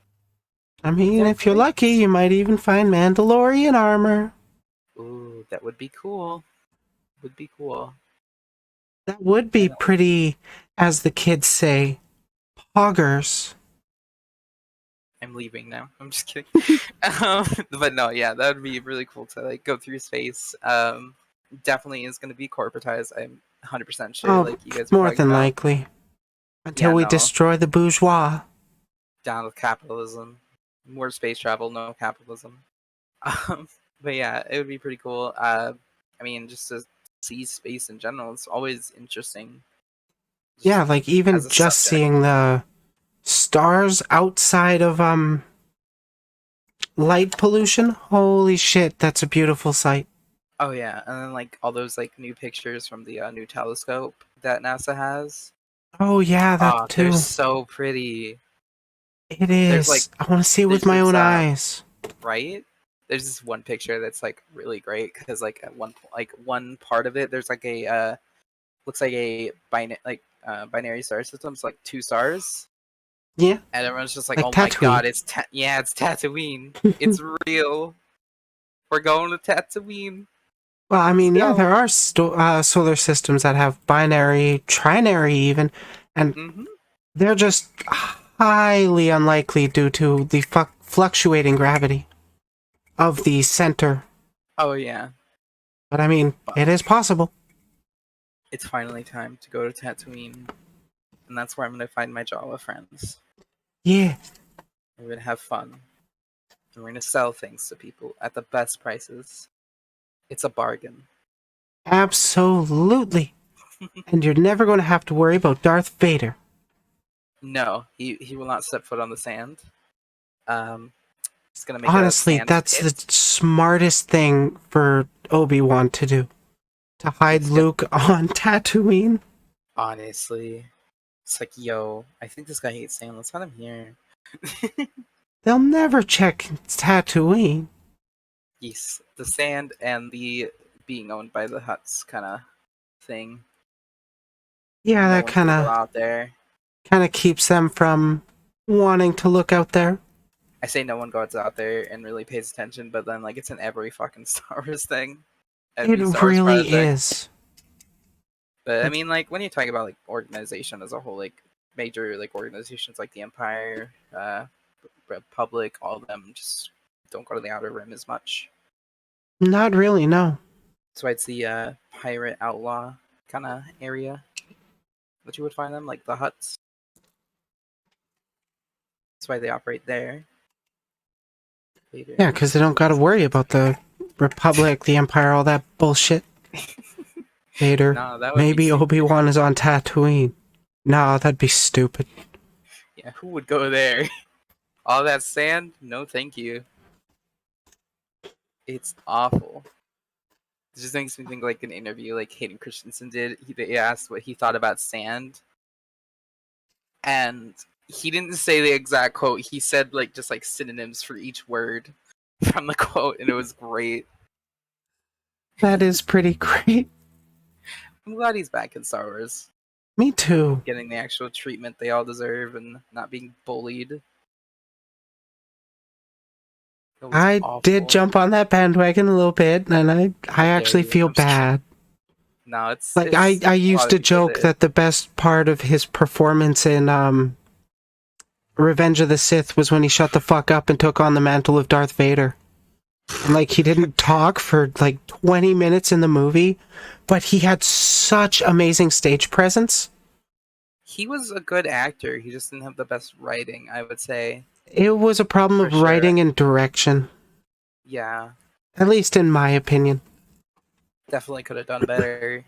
I mean, They're if you're lucky, great. you might even find Mandalorian armor. Ooh, that would be cool. Would be cool. That would I be know. pretty, as the kids say, poggers. I'm leaving now. I'm just kidding. But no, yeah, that would be really cool to like go through space. Definitely is going to be corporatized. I'm 100% sure. Oh, Like you guys were more talking than about. likely. Until Yeah, we no, destroy the bourgeois. down with capitalism. More space travel, no capitalism. Um, but yeah, it would be pretty cool. I mean, just to see space in general, it's always interesting. Yeah, Just like as even a just subject. seeing the stars outside of light pollution. Holy shit, that's a beautiful sight. Oh yeah, and then like all those like new pictures from the new telescope that NASA has. Oh yeah, that Ah, they're too. so pretty. It There's like is. I want to see it with there's my this own eyes. right. There's this one picture that's like really great because like at one part of it there's like a looks like a binary star system. It's like two stars, Yeah, and everyone's just like, like "Oh my Tatooine. god, yeah, it's Tatooine. It's real. We're going to Tatooine. Well, I Let's mean, yeah, there go." are solar systems that have binary, trinary, even, and Hmm. they're just highly unlikely due to the fluctuating gravity of the center. Oh yeah, But I mean, but it is possible. it's finally time to go to Tatooine, and that's where I'm gonna find my Jawa friends. Yeah, We're gonna have fun. And we're gonna sell things to people at the best prices. It's a bargain. absolutely. And you're never going to have to worry about Darth Vader. No, he will not step foot on the sand. Um, he's gonna make a Honestly, sand that's the pit. smartest thing for Obi-Wan to do. To hide He's gonna Luke on Tatooine. honestly. It's like, yo, I think this guy hates sand. Let's have him here. They'll never check Tatooine. Yes, the sand and the being owned by the huts kind of thing. Yeah, No that one's gonna go kinda out there. kinda keeps them from wanting to look out there. I say no one goes out there and really pays attention, but then like it's in every fucking Star Wars thing, every It Star Wars really project. is. But I Like, mean, like when you talk about like organization as a whole, like major like organizations like the Empire, Republic, all of them just don't go to the Outer Rim as much. not really, no. That's why it's the pirate outlaw kind of area that you would find them, like the huts. That's why they operate there. Later, Yeah, because they don't gotta worry about the Republic, the Empire, all that bullshit. Vader. no, that would be Maybe super. Obi-Wan is on Tatooine. No, that'd be stupid. Yeah, who would go there? All that sand? No, thank you. It's awful. It just makes me think like an interview like Hayden Christensen did. They asked what he thought about sand, and he didn't say the exact quote. He said like just like synonyms for each word from the quote, and it was great. That is pretty great. I'm glad he's back in Star Wars, Me too. getting the actual treatment they all deserve and not being bullied. It was I did awful. jump on that bandwagon a little bit, and I How dare actually you? feel I'm just kidding. bad. No, it's Like I a used lot of to people joke did. that the best part of his performance in Revenge of the Sith was when he shut the fuck up and took on the mantle of Darth Vader. And like he didn't talk for like 20 minutes in the movie, but he had such amazing stage presence. He was a good actor. He just didn't have the best writing, I would say, It was a problem for of sure. writing and direction, Yeah, at least in my opinion. definitely could have done better,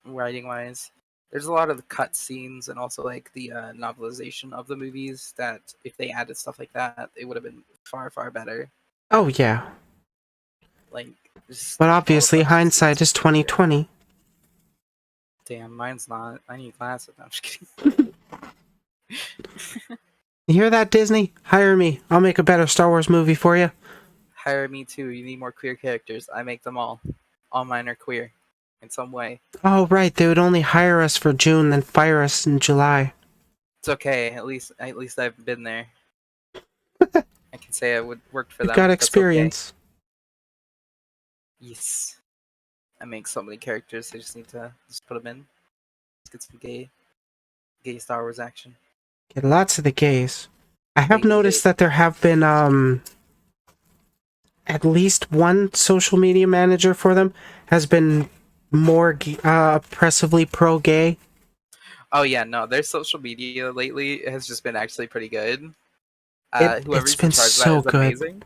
writing wise. There's a lot of the cut scenes and also like the novelization of the movies that if they added stuff like that, it would have been far far better. Oh yeah. Like just But all the obviously budget hindsight scenes. is 2020. Damn, mine's not. I need glasses. No, I'm just kidding. You hear that, Disney? Hire me. I'll make a better Star Wars movie for you. Hire me too. You need more queer characters. I make them all. All mine are queer, in some way. Oh right, they would only hire us for June, then fire us in July. It's okay. At least I've been there. I can say I would worked for We've got them. That's okay. experience. Yes. I make so many characters. I just need to just put them in. Let's get some gay Star Wars action. Get lots of the gays. I have Gay, gay. noticed that there have been at least one social media manager for them has been more oppressively pro-gay. Oh yeah, no. Their social media lately has just been actually pretty good. It's Whoever's in been charge of that so is good. amazing.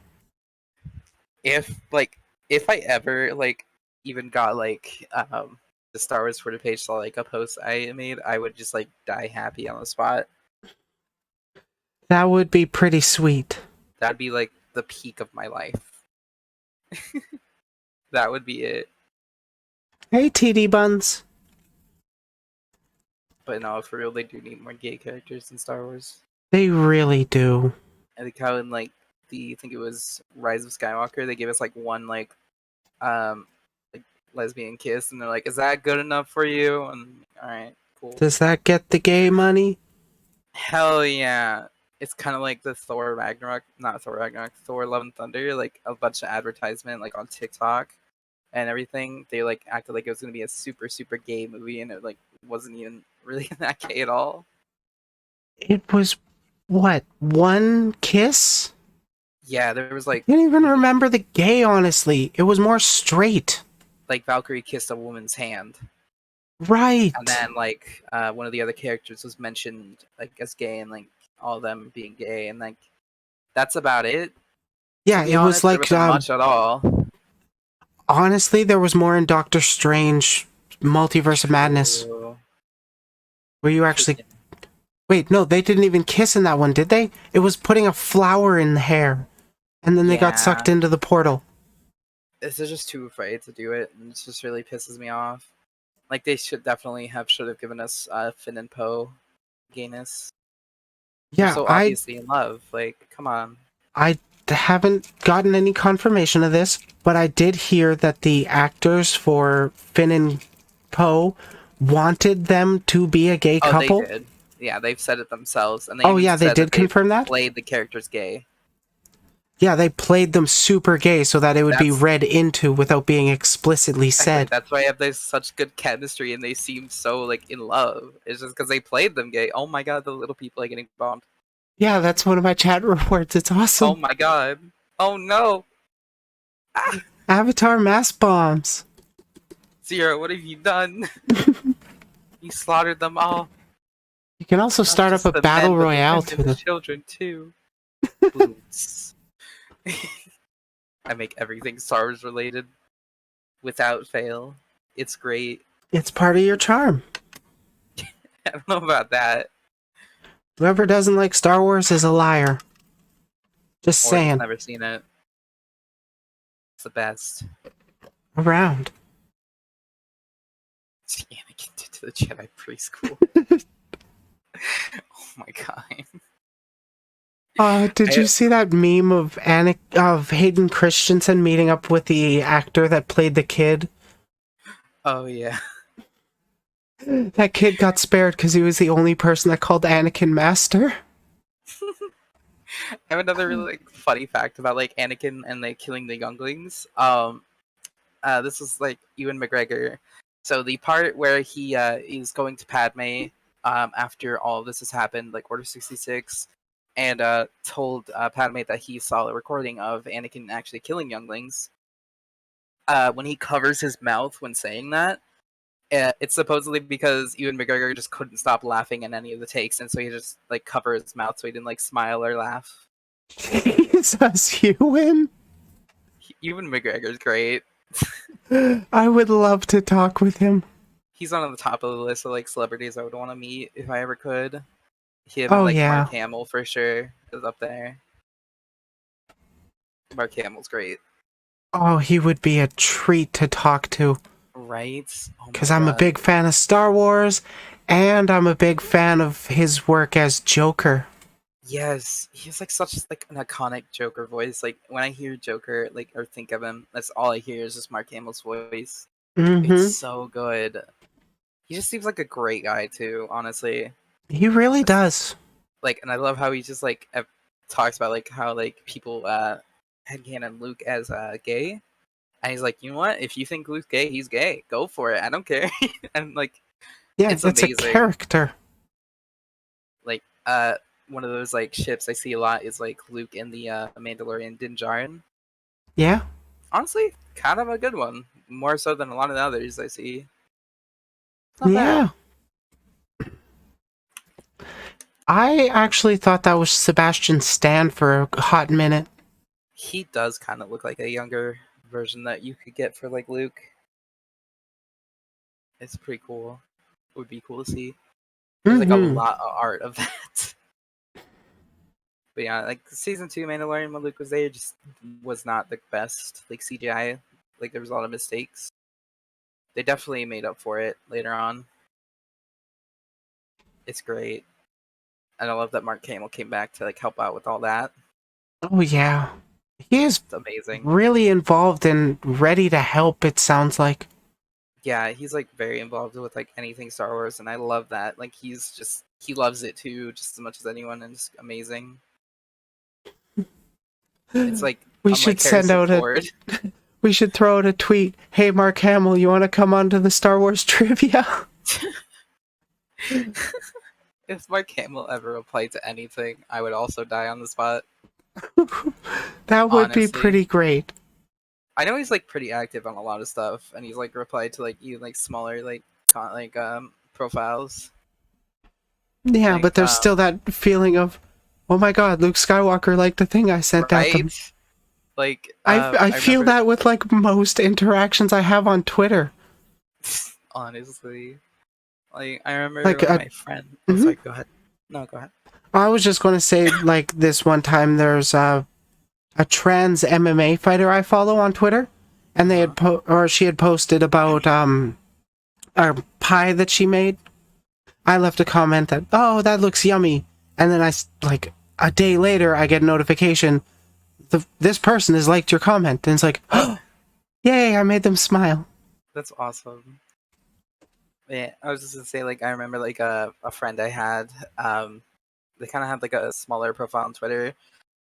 If I ever like even got like the Star Wars Twitter page saw like a post I made, I would just like die happy on the spot. That would be pretty sweet. That'd be like the peak of my life. That would be it. Hey, TD Buns. But no, for real, they do need more gay characters in Star Wars. They really do. I think how in like I think it was Rise of Skywalker, they gave us like one um like lesbian kiss, and they're like, "Is that good enough for you?" And all right, cool. Does that get the gay money? Hell yeah! It's kind of like the Thor Ragnarok, not Thor Ragnarok, Thor Love and Thunder, like a bunch of advertisement like on TikTok and everything. They like acted like it was gonna be a super super gay movie, and it like wasn't even really that gay at all. It was, what, one kiss? Yeah, there was I can't even remember the gay, honestly. It was more straight. like Valkyrie kissed a woman's hand, Right. and then like one of the other characters was mentioned like as gay, and like all of them being gay, and like that's about it. To Yeah, be it was honest, there like, wasn't much at all. honestly, there was more in Doctor Strange Multiverse of Madness, True. where you actually Freaking Wait, no, they didn't even kiss in that one, did they? It was putting a flower in the hair, and then they got sucked Yeah, into the portal. they're just too afraid to do it, and it just really pisses me off. Like they should have given us Finn and Poe gayness. They're Yeah, so obviously in love. Like, come on. I haven't gotten any confirmation of this, but I did hear that the actors for Finn and Poe wanted them to be a gay Oh, they couple. did. Yeah, they've said it themselves, and they Oh even yeah, they said did that they've confirm that? played the characters gay. Yeah, they played them super gay so that it would be That's read into without being explicitly exactly. said. That's why they have such good chemistry, and they seem so like in love. It's just because they played them gay. Oh my god, the little people are getting bombed. Yeah, that's one of my chat reports. It's Oh awesome. my god. Oh no. Ah! Avatar mass bombs. Zero, what have you done? You slaughtered them all. You can also Not start up just a the battle men, but the royale women to and the them. children too. Boots. I make everything Star Wars related without fail. It's great. It's part of your charm. I don't know about that. Whoever doesn't like Star Wars is a liar. Just Or has saying. never seen it. It's the best. Around. Anakin did to the Jedi preschool. Oh my god. Did you see that meme of of Hayden Christensen meeting up with the actor that played the kid? Oh yeah. That kid got spared because he was the only person that called Anakin Master. I have another really like, funny fact about like Anakin and like killing the younglings. This is like Ewan McGregor. So the part where he is going to Padme after all of this has happened, like Order 66, and told Padme that he saw a recording of Anakin actually killing younglings. When he covers his mouth when saying that, it's supposedly because Ewan McGregor just couldn't stop laughing in any of the takes, and so he just like covered his mouth so he didn't like smile or laugh. Jesus, Ewan. Ewan McGregor's great. I would love to talk with him. He's on the top of the list of like celebrities I would want to meet if I ever could. Him and Oh like yeah. Mark Hamill for sure is up there. Mark Hamill's great, Oh, he would be a treat to talk to. right? Oh Because my I'm a god. big fan of Star Wars, and I'm a big fan of his work as Joker. Yes, he's like such like an iconic Joker voice. Like when I hear Joker, like or think of him, that's all I hear is just Mark Hamill's voice. It's Mm-hmm. so good. He just seems like a great guy too, honestly. He really Just, does. like, and I love how he just like talks about like how like people headcanon Luke as gay, and he's like, you know what? If you think Luke's gay, he's gay. Go for it. I don't care. And like, Yeah, it's it's a amazing. character. Like one of those like ships I see a lot is like Luke in the Mandalorian Din Djarin. Yeah? Honestly, kind of a good one. More so than a lot of the others I see. It's not bad. Yeah. I actually thought that was Sebastian Stan for a hot minute. He does kind of look like a younger version that you could get for like Luke. It's pretty cool. It would be cool to see. There's like a Mm-hmm. lot of art of that. But yeah, like season 2 Mandalorian when Luke was there just was not the best. Like CGI, like there was a lot of mistakes. They definitely made up for it later on. It's great. And I love that Mark Hamill came back to like help out with all that. Oh, yeah. He is It's amazing. really involved and ready to help, it sounds like. Yeah, he's like very involved with like anything Star Wars, and I love that. Like he loves it too, just as much as anyone, and it's amazing. It's like We should unlike send out Harrison a... Ford. We should throw out a tweet. Hey, Mark Hamill, you want to come on to the Star Wars trivia? If Mark Hamill ever applied to anything, I would also die on the spot. That would be Honestly. pretty great. I know he's like pretty active on a lot of stuff, and he's like replied to like even like smaller like profiles. Yeah, Like but there's still that feeling of, oh my god, Luke Skywalker liked the thing I sent out them. right? Like I feel remember, that with like most interactions I have on Twitter. honestly. Like I remember Like, when my friend. Oh, mhm. sorry. Go ahead. No, go ahead. I was just going to say, like, this one time there's a trans MMA fighter I follow on Twitter, and they Uh-huh. had she had posted about a pie that she made. I left a comment that, oh, that looks yummy, and then like a day later I get a notification, this person has liked your comment, and it's like, oh, yay, I made them smile. That's awesome. Yeah, I was just gonna say, like, I remember like a friend I had, they kind of had like a smaller profile on Twitter,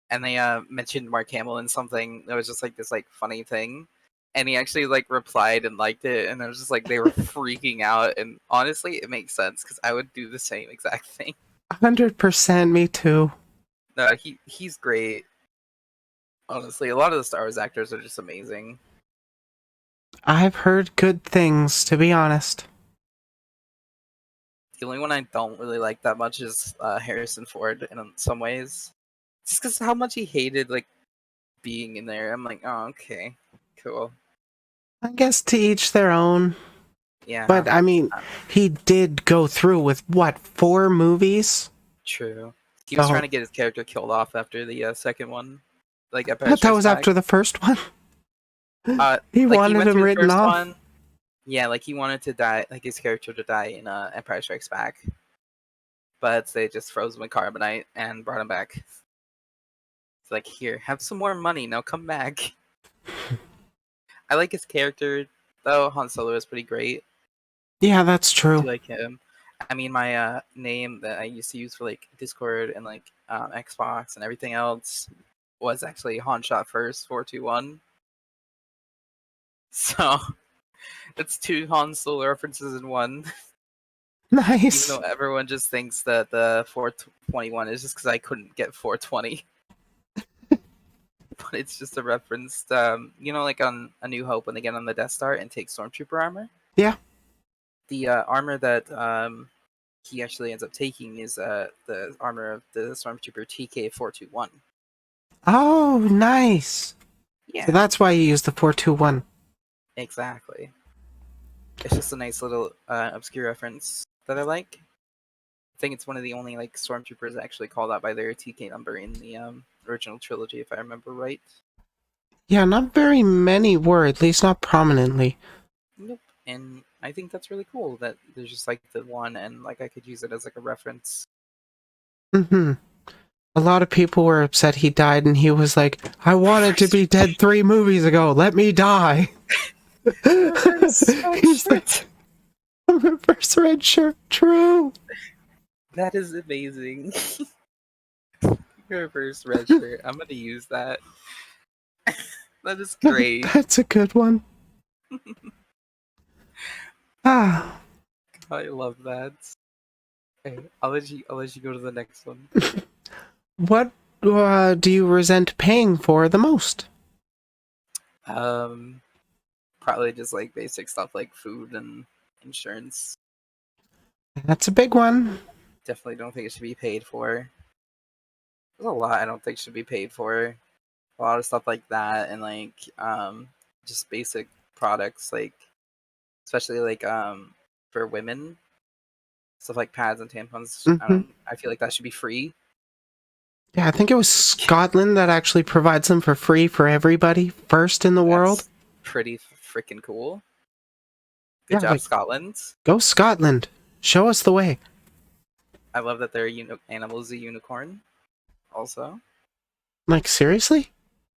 and they mentioned Mark Hamill in something that was just like this like funny thing, and he actually like replied and liked it, and it was just like they were freaking out, and honestly, it makes sense because I would do the same exact thing. 100% me too. No, he's great. Honestly, a lot of the Star Wars actors are just amazing. I've heard good things, to be honest. The only one I don't really like that much is Harrison Ford in some ways, just because how much he hated like being in there. I'm like, oh, okay, cool. I guess to each their own. Yeah, But I mean, he did go through with what, 4 movies? true. He was trying So to get his character killed off after the second one, like I Empire thought that Strikes was Back. after the first one. He Like he wanted went him through the written first off. one. Yeah, like he wanted to die, like his character to die in Empire Strikes Back, but they just froze him in carbonite and brought him back. It's like, here, have some more money. Now come back. I like his character though. Han Solo is pretty great. Yeah, that's I true. do like him. I mean, my name that I used to use for like Discord and like Xbox and everything else was actually Han Shot First 421. So it's two Han Solo references in one. Even though Nice. everyone just thinks that the 421 is just because I couldn't get 420. But it's just a reference, like on A New Hope when they get on the Death Star and take Stormtrooper armor. Yeah. The armor that he actually ends up taking is the armor of the Stormtrooper TK-421. Oh, nice. So Yeah, that's why you use the 421. exactly. It's just a nice little obscure reference that I like. I think it's one of the only like stormtroopers actually called out by their TK number in the original trilogy, if I remember right. Yeah, not very many were, at least not prominently. Nope. And I think that's really cool that there's just like the one, and like I could use it as like a reference. Mm-hmm. A lot of people were upset he died, and he was like, I wanted to Reverse, be dead 3 movies ago. Let me die. reverse red He's like, shirt. reverse red shirt. True. That is amazing. Reverse red shirt. I'm gonna use that. That is great. That's a good one. Ah. I love that. Okay, I'll let you go to the next one. What do you resent paying for the most? Um, Probably just like basic stuff like food and insurance. That's a big one. Definitely don't think it should be paid for. There's a lot I don't think should be paid for. A lot of stuff like that, and like just basic products, like especially like for women, stuff like pads and tampons. Hmm. I feel like that should be free. Yeah, I think it was Scotland that actually provides them for free for everybody, first in the world. That's pretty freaking cool. Good Yeah, job, like, Scotland. go Scotland. Show us the way. I love that their animal is a unicorn. Also, Like, seriously?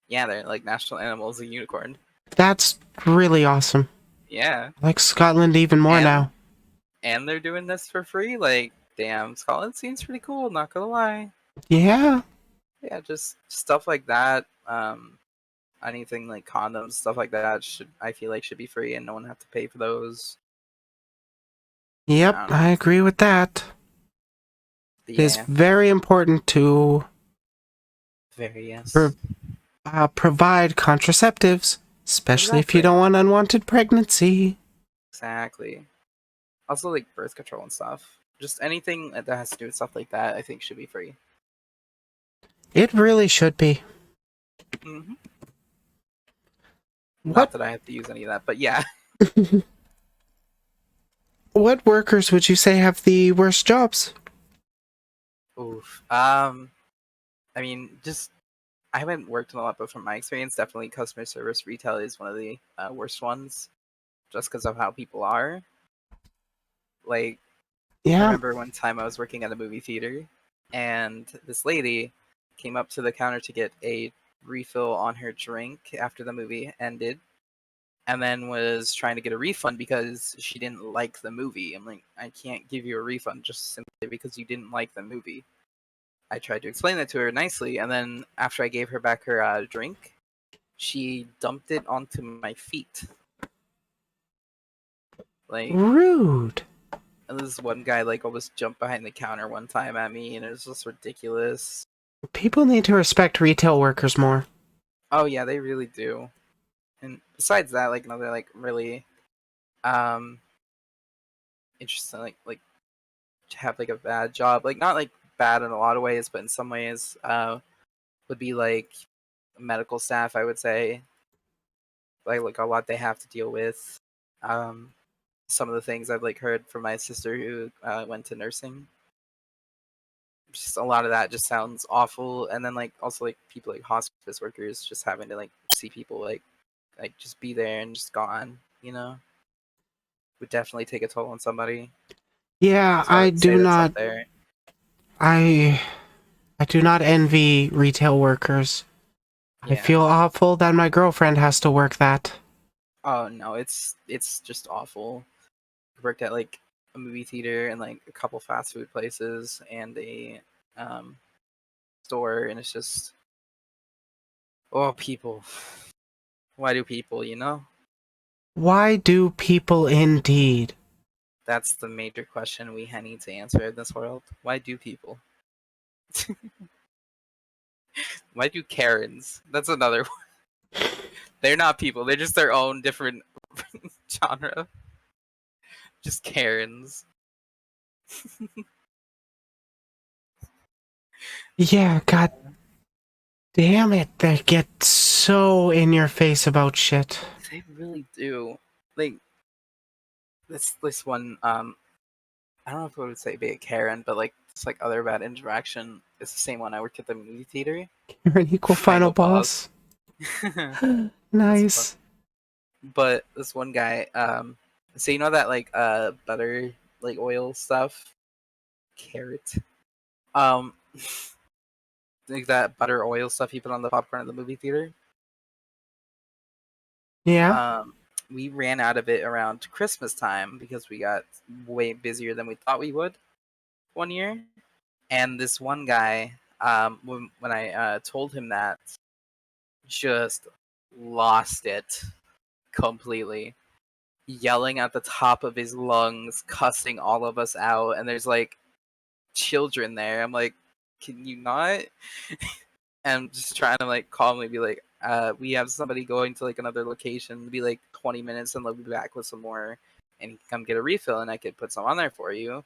yeah, they're like national animal is a unicorn. That's really awesome. Yeah, I like Scotland even more and now. and they're doing this for free. Like, damn, Scotland seems pretty cool. Not gonna lie. Yeah. Yeah, just stuff like that. Anything like condoms, stuff like that I feel like should be free, and no one have to pay for those. Yep, I don't I know. agree with that. But It is yeah, very important to very yes. provide contraceptives, especially if you Exactly. don't want unwanted pregnancy. Exactly. Also, like birth control and stuff. Just anything that has to do with stuff like that, I think should be free. It really should be. Hmm. Not What that I have to use any of that, but yeah. what workers would you say have the worst jobs? Oof. I mean, just I haven't worked in a lot, but from my experience, definitely customer service retail is one of the worst ones, just because of how people are. Like, I Yeah. remember one time I was working at a movie theater, and this lady came up to the counter to get a refill on her drink after the movie ended, and then was trying to get a refund because she didn't like the movie. I'm like, I can't give you a refund just simply because you didn't like the movie. I tried to explain that to her nicely, and then after I gave her back her drink, she dumped it onto my feet. Like, Rude. and this one guy like almost jumped behind the counter one time at me, and it was just ridiculous. People need to respect retail workers more. Oh yeah, they really do. And besides that, like another like really um interesting like to have like a bad job, like not like bad in a lot of ways, but in some ways, would be like medical staff. I would say like a lot they have to deal with. Um, some of the things I've like heard from my sister who went to nursing. Just a lot of that just sounds awful, and then like also like people like hospice workers just having to like see people like just be there and just gone. Would definitely take a toll on somebody. Yeah, So I would say that's up there. I I do not envy retail workers. I Yeah. feel awful that my girlfriend has to work that. Oh no, it's just awful. I worked at like a movie theater and like a couple fast food places and a um, store, and it's just people. Why do people? Why do people indeed? That's the major question we need to answer in this world. Why do people? Why do Karens? That's another one. They're not people. They're just their own different genre. Just Karens. Yeah, god damn it. They get so in your face about shit. They really do. Like this one. I don't know if I would say be a Karen, but like it's like other bad interaction. It's the same one. I worked at the movie theater. You're an equal final Final boss. boss. That's fun. Nice. But this one guy, so you know that like butter like oil stuff, carrot, um, like that butter oil stuff you put on the popcorn at the movie theater. Yeah. Um, we ran out of it around Christmas time because we got way busier than we thought we would one year. And this one guy, when I told him that, just lost it completely, yelling at the top of his lungs, cussing all of us out. And there's like children there. I'm like, can you not? And just trying to like calmly be like, we have somebody going to like another location, be like 20 minutes, and they'll be back with some more, and you can come get a refill, and I could put some on there for you.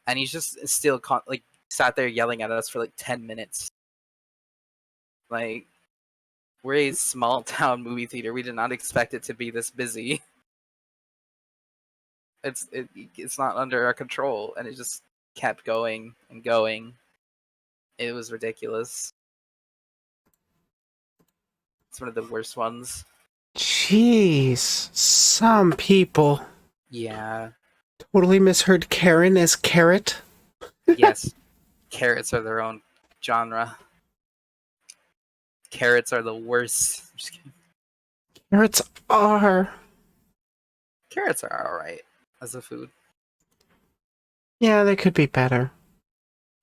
And he's just still like sat there yelling at us for like 10 minutes. Like, we're a small town movie theater. We did not expect it to be this busy. It's not under our control, and it just kept going and going. It was ridiculous. It's one of the worst ones. Jeez. Some people Yeah. totally misheard Karen as carrot. Yes. Carrots are their own genre. Carrots are the worst. I'm just kidding. Carrots are. Carrots are alright as a food. Yeah, they could be better.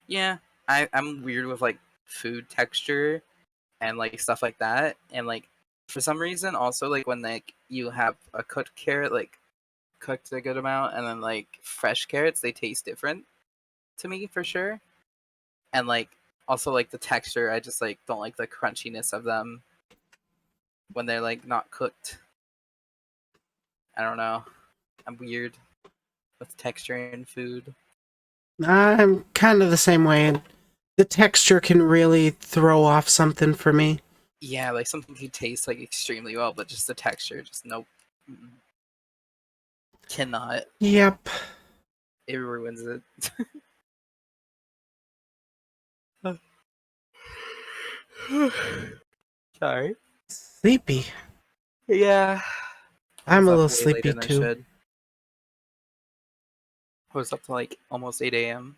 Yeah. I'm weird with like food texture and like stuff like that. And like for some reason also like when like you have a cooked carrot like cooked a good amount and then like fresh carrots, they taste different to me for sure. And like also like the texture, I just like don't like the crunchiness of them when they're like not cooked. I don't know. I'm weird with texture in food. I'm kind of the same way. The texture can really throw off something for me. Yeah, like something could taste like extremely well, but just the texture, just nope. Cannot. Yep. It ruins it. Sorry. Sleepy. Yeah. I I'm was a up little way later sleepy than I too. should. I was up to like almost 8 a.m.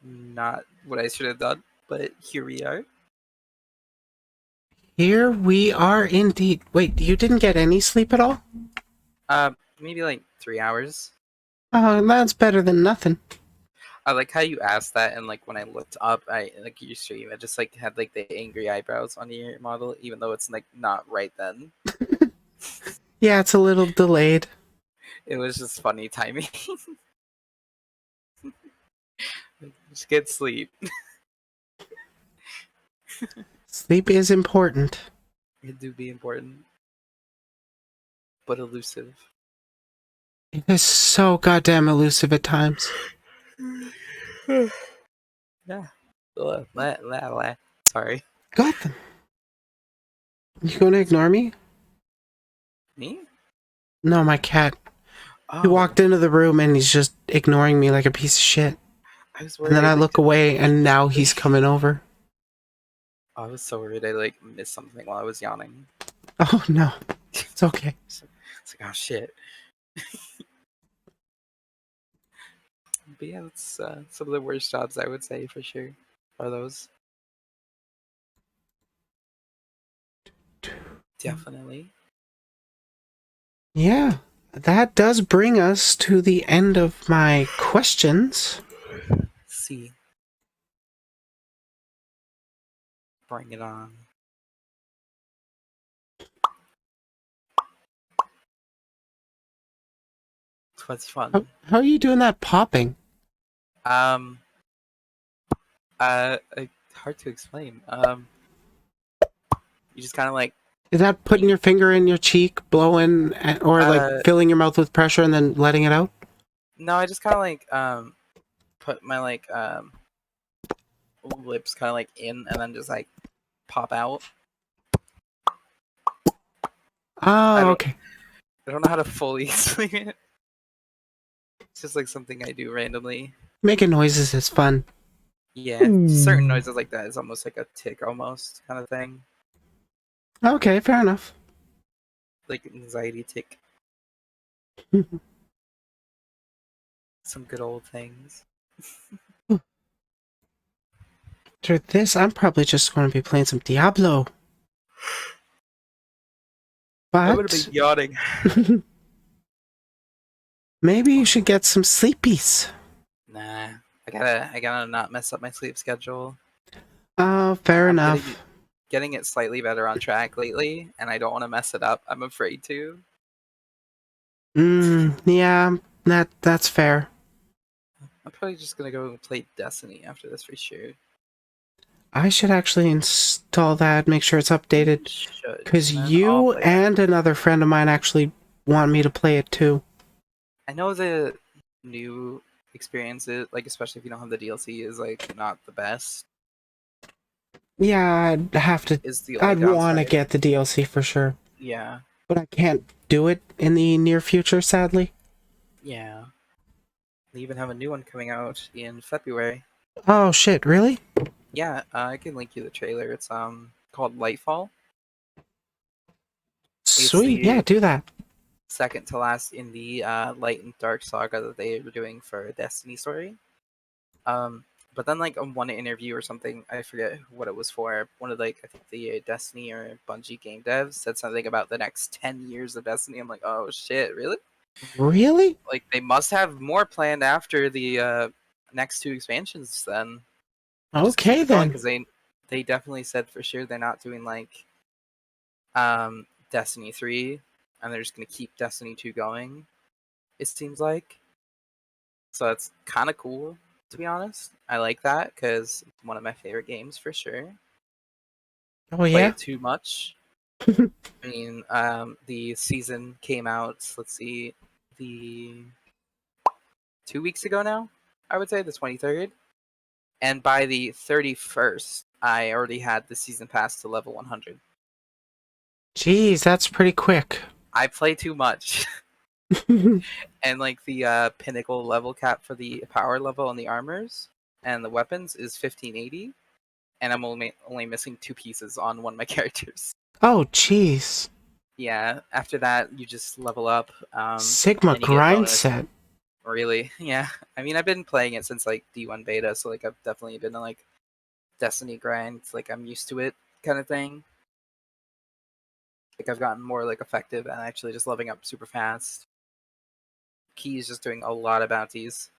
Not what I should have done, but here we are. Here we are indeed. Wait, you didn't get any sleep at all? Maybe like 3 hours. Oh, that's better than nothing. I like how you asked that, and like when I looked up, I like your stream, I just like had like the angry eyebrows on your model, even though it's like not right then. Yeah, it's a little delayed. It was just funny timing. Just get sleep. Sleep is important. It do be important, but elusive. It is so goddamn elusive at times. Yeah. Sorry. Gotham. You gonna ignore me? Me? No, my cat. He Oh, walked into the room and he's just ignoring me like a piece of shit. I was And then I worried. Like, look did I away wake and you? now he's coming over. I was so worried I like missed something while I was yawning. Oh no, it's okay. It's like, oh shit. But yeah, that's some of the worst jobs I would say for sure. Are those definitely? Yeah, that does bring us to the end of my questions. See, bring it on. What's How, fun? how are you doing that popping? Um, hard to explain. You just kind of like, Is that putting your finger in your cheek, blowing, or like uh, filling your mouth with pressure and then letting it out? no, I just kind of like, put my like, lips kind of like in and then just like pop out. I Oh, don't, okay. I don't know how to fully explain it. It's just like something I do randomly. Making noises is fun. Yeah, certain noises like that is almost like a tick, almost kind of thing, Okay, fair enough. like anxiety tick. Some good old things. After this, I'm probably just going to be playing some Diablo. I'm gonna be But yawning. maybe you should get some sleepies. Nah, I gotta not mess up my sleep schedule. Oh, fair I'm enough. getting it slightly better on track lately, and I don't want to mess it up. I'm afraid to. Yeah, that's fair. I'm probably just gonna go play Destiny after this for sure. I should actually install that, make sure it's updated, You should, because and then I'll you play and after. another friend of mine actually want me to play it too. I know the new experiences, like especially if you don't have the DLC, is like not the best. Yeah, Is the only I'd want to downside. get the DLC for sure, Yeah, but I can't do it in the near future, sadly. yeah. They even have a new one coming out in February. Oh shit, really? Yeah, I can link you the trailer. It's called Lightfall. It's Sweet, yeah, the do that. second to last in the Light and Dark saga that they were doing for a Destiny story. Um, but then like on one interview or something, I forget what it was for. One of like I think the Destiny or Bungie game devs said something about the next 10 years of Destiny. I'm like, oh shit, really? Really? Like they must have more planned after the next two expansions then. Just keep Okay it going then. because they definitely said for sure they're not doing like Destiny 3 and they're just gonna keep Destiny 2 going. It seems like so that's kind of cool to be honest. I like that because it's one of my favorite games for sure. Oh Play yeah? it too much. I mean, the season came out. Let's see, the 2 weeks ago now. I would say the 23rd, and by the 31st, I already had the season pass to level 100. Jeez, that's pretty quick. I play too much, and like the pinnacle level cap for the power level and the armors and the weapons is 1580. and I'm only missing 2 pieces on one of my characters. Oh, jeez. Yeah, after that you just level up, Sigma and you get grind bonus. set. Really, yeah. I mean, I've been playing it since like D1 beta, so like I've definitely been in like Destiny grind. Like I'm used to it, kind of thing. Like I've gotten more like effective and actually just leveling up super fast. Key is just doing a lot of bounties.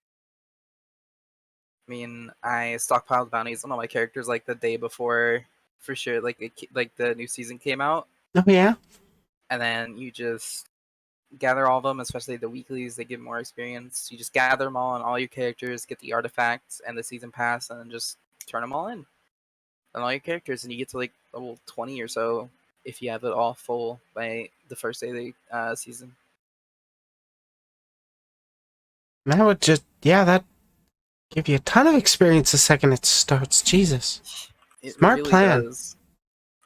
I mean, I stockpiled bounties on all my characters like the day before, for sure. Like the new season came out, Oh, yeah? and then you just gather all of them, especially the weeklies. They give more experience. You just gather them all on all your characters, get the artifacts and the season pass, and then just turn them all in on all your characters, and you get to like level 20 or so if you have it all full by the first day of the season. That would just, yeah, that give you a ton of experience the second it starts. Jesus. It Smart really plan. does.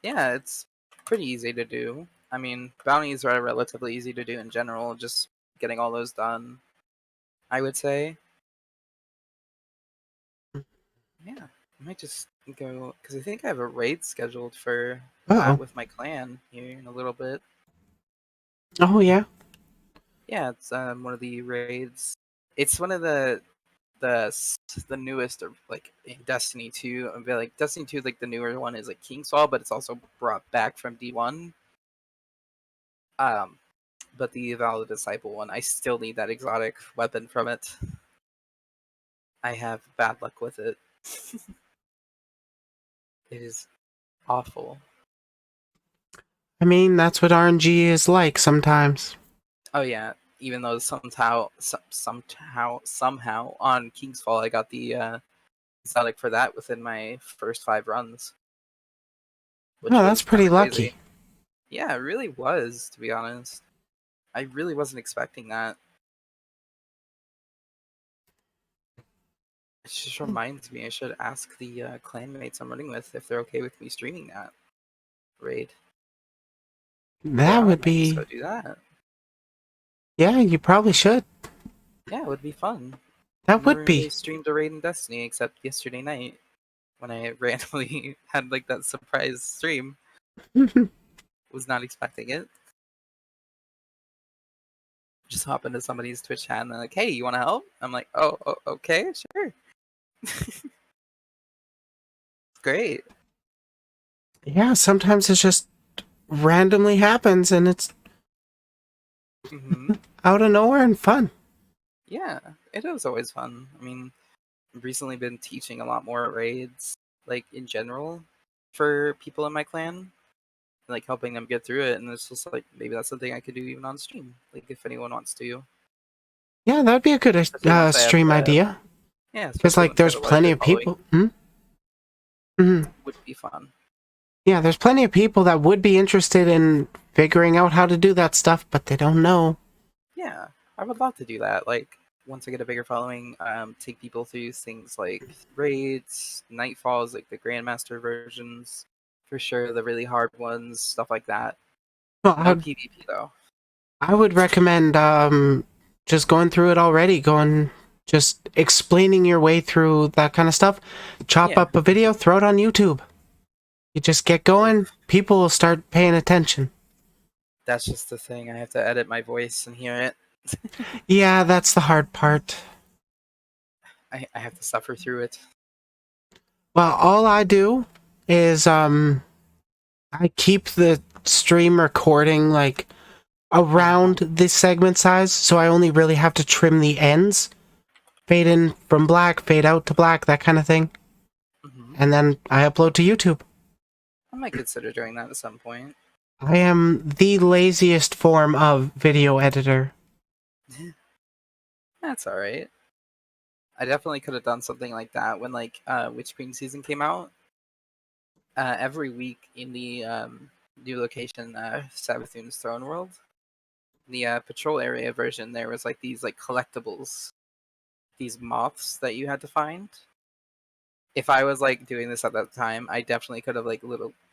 Yeah, it's pretty easy to do. I mean, bounties are relatively easy to do in general, just getting all those done, I would say. Yeah, I might just go, because I think I have a raid scheduled for that Uh-oh. with my clan here in a little bit. Oh, yeah? Yeah, it's one of the raids. It's one of the newest of like in Destiny 2. I feel like Destiny 2, like the newer one is like Kingsfall, but it's also brought back from D1. Um, but the Valid Disciple one, I still need that exotic weapon from it. I have bad luck with it. It is awful. I mean, that's what RNG is like sometimes. Oh yeah, even though somehow on Kingsfall I got the exotic for that within my first 5 runs, Oh, which that's was kind pretty of lucky. crazy. Yeah, it really was, to be honest. I really wasn't expecting that. It just reminds me I should ask the clanmates I'm running with if they're okay with me streaming that raid. That Yeah, I would might just be... go do that. Yeah, you probably should. Yeah, it would be fun. I've That would never be. really streamed a raid in Destiny except yesterday night when I randomly had like that surprise stream. Was not expecting it. Just hop into somebody's Twitch chat and they're like, "Hey, you want to help?" I'm like, "Oh, okay, sure." Great. Yeah, sometimes it just randomly happens and it's Hmm. out of nowhere and fun. Yeah, it is always fun. I mean, I've recently been teaching a lot more raids, like in general, for people in my clan, like helping them get through it. And it's just like maybe that's something I could do even on stream, like if anyone wants to, Yeah, that'd be a good especially once I have stream the idea. yeah, Because, especially like, once I have there's a plenty larger of following, people. Hmm? Mhm. would be fun. Yeah, there's plenty of people that would be interested in figuring out how to do that stuff, but they don't know. Yeah, I would love to do that. Like once I get a bigger following, take people through things like raids, nightfalls, like the grandmaster versions, for sure, the really hard ones, stuff like that. Well, No PvP though. I would recommend just going through it already, just explaining your way through that kind of stuff. Chop Yeah. up a video, throw it on YouTube. You just get going, people will start paying attention. That's just the thing. I have to edit my voice and hear it. Yeah, that's the hard part. I have to suffer through it. Well, all I do is I keep the stream recording like around this segment size, so I only really have to trim the ends. Fade in from black, fade out to black, that kind of thing. Hmm. And then I upload to YouTube. I might consider doing that at some point. I am the laziest form of video editor. That's all right. I definitely could have done something like that when like Witch Queen season came out. Every week in the new location, Savathun's Throne World, the patrol area version, there was like these like collectibles, these moths that you had to find. If I was like doing this at that time, I definitely could have like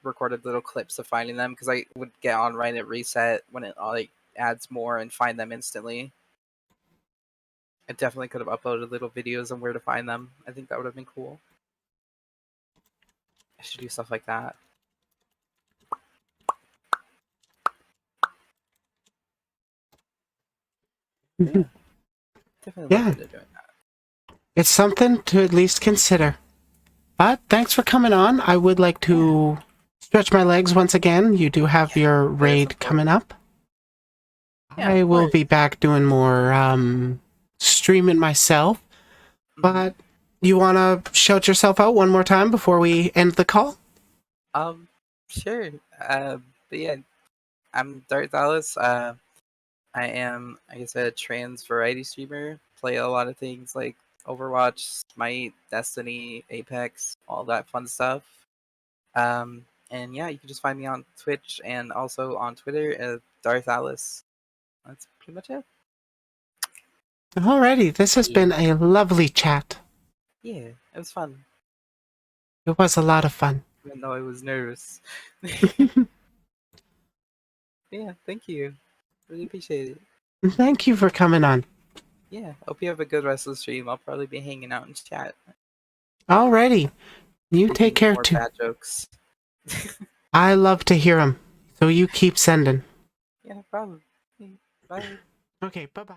recorded little clips of finding them because I would get on right at reset when it like adds more and find them instantly. I definitely could have uploaded little videos on where to find them. I think that would have been cool. I should do stuff like that. Yeah, definitely look Yeah, into doing that. it's something to at least consider. But thanks for coming on. I would like Yeah, to stretch my legs once again. You do have yeah, your that is raid coming important. up. Yeah, I of will course. be back doing more streaming myself. Hmm. But you want to shout yourself out one more time before we end the call? Um, sure. But yeah, I'm DarthAlice. I am, like I said, a trans variety streamer. Play a lot of things like Overwatch, Smite, Destiny, Apex, all that fun stuff. And yeah, you can just find me on Twitch and also on Twitter at DarthAlice. That's pretty much it. Alrighty, this has Yeah, been a lovely chat. yeah, it was fun, It was a lot of fun. even though I was nervous. Yeah, thank you. Really appreciate it. Thank you for coming on. Yeah, hope you have a good rest of the stream. I'll probably be hanging out in chat, Alrighty, you take making care more too. bad jokes. I love to hear them, so you keep sending. Yeah, no problem. Bye. Okay, bye bye.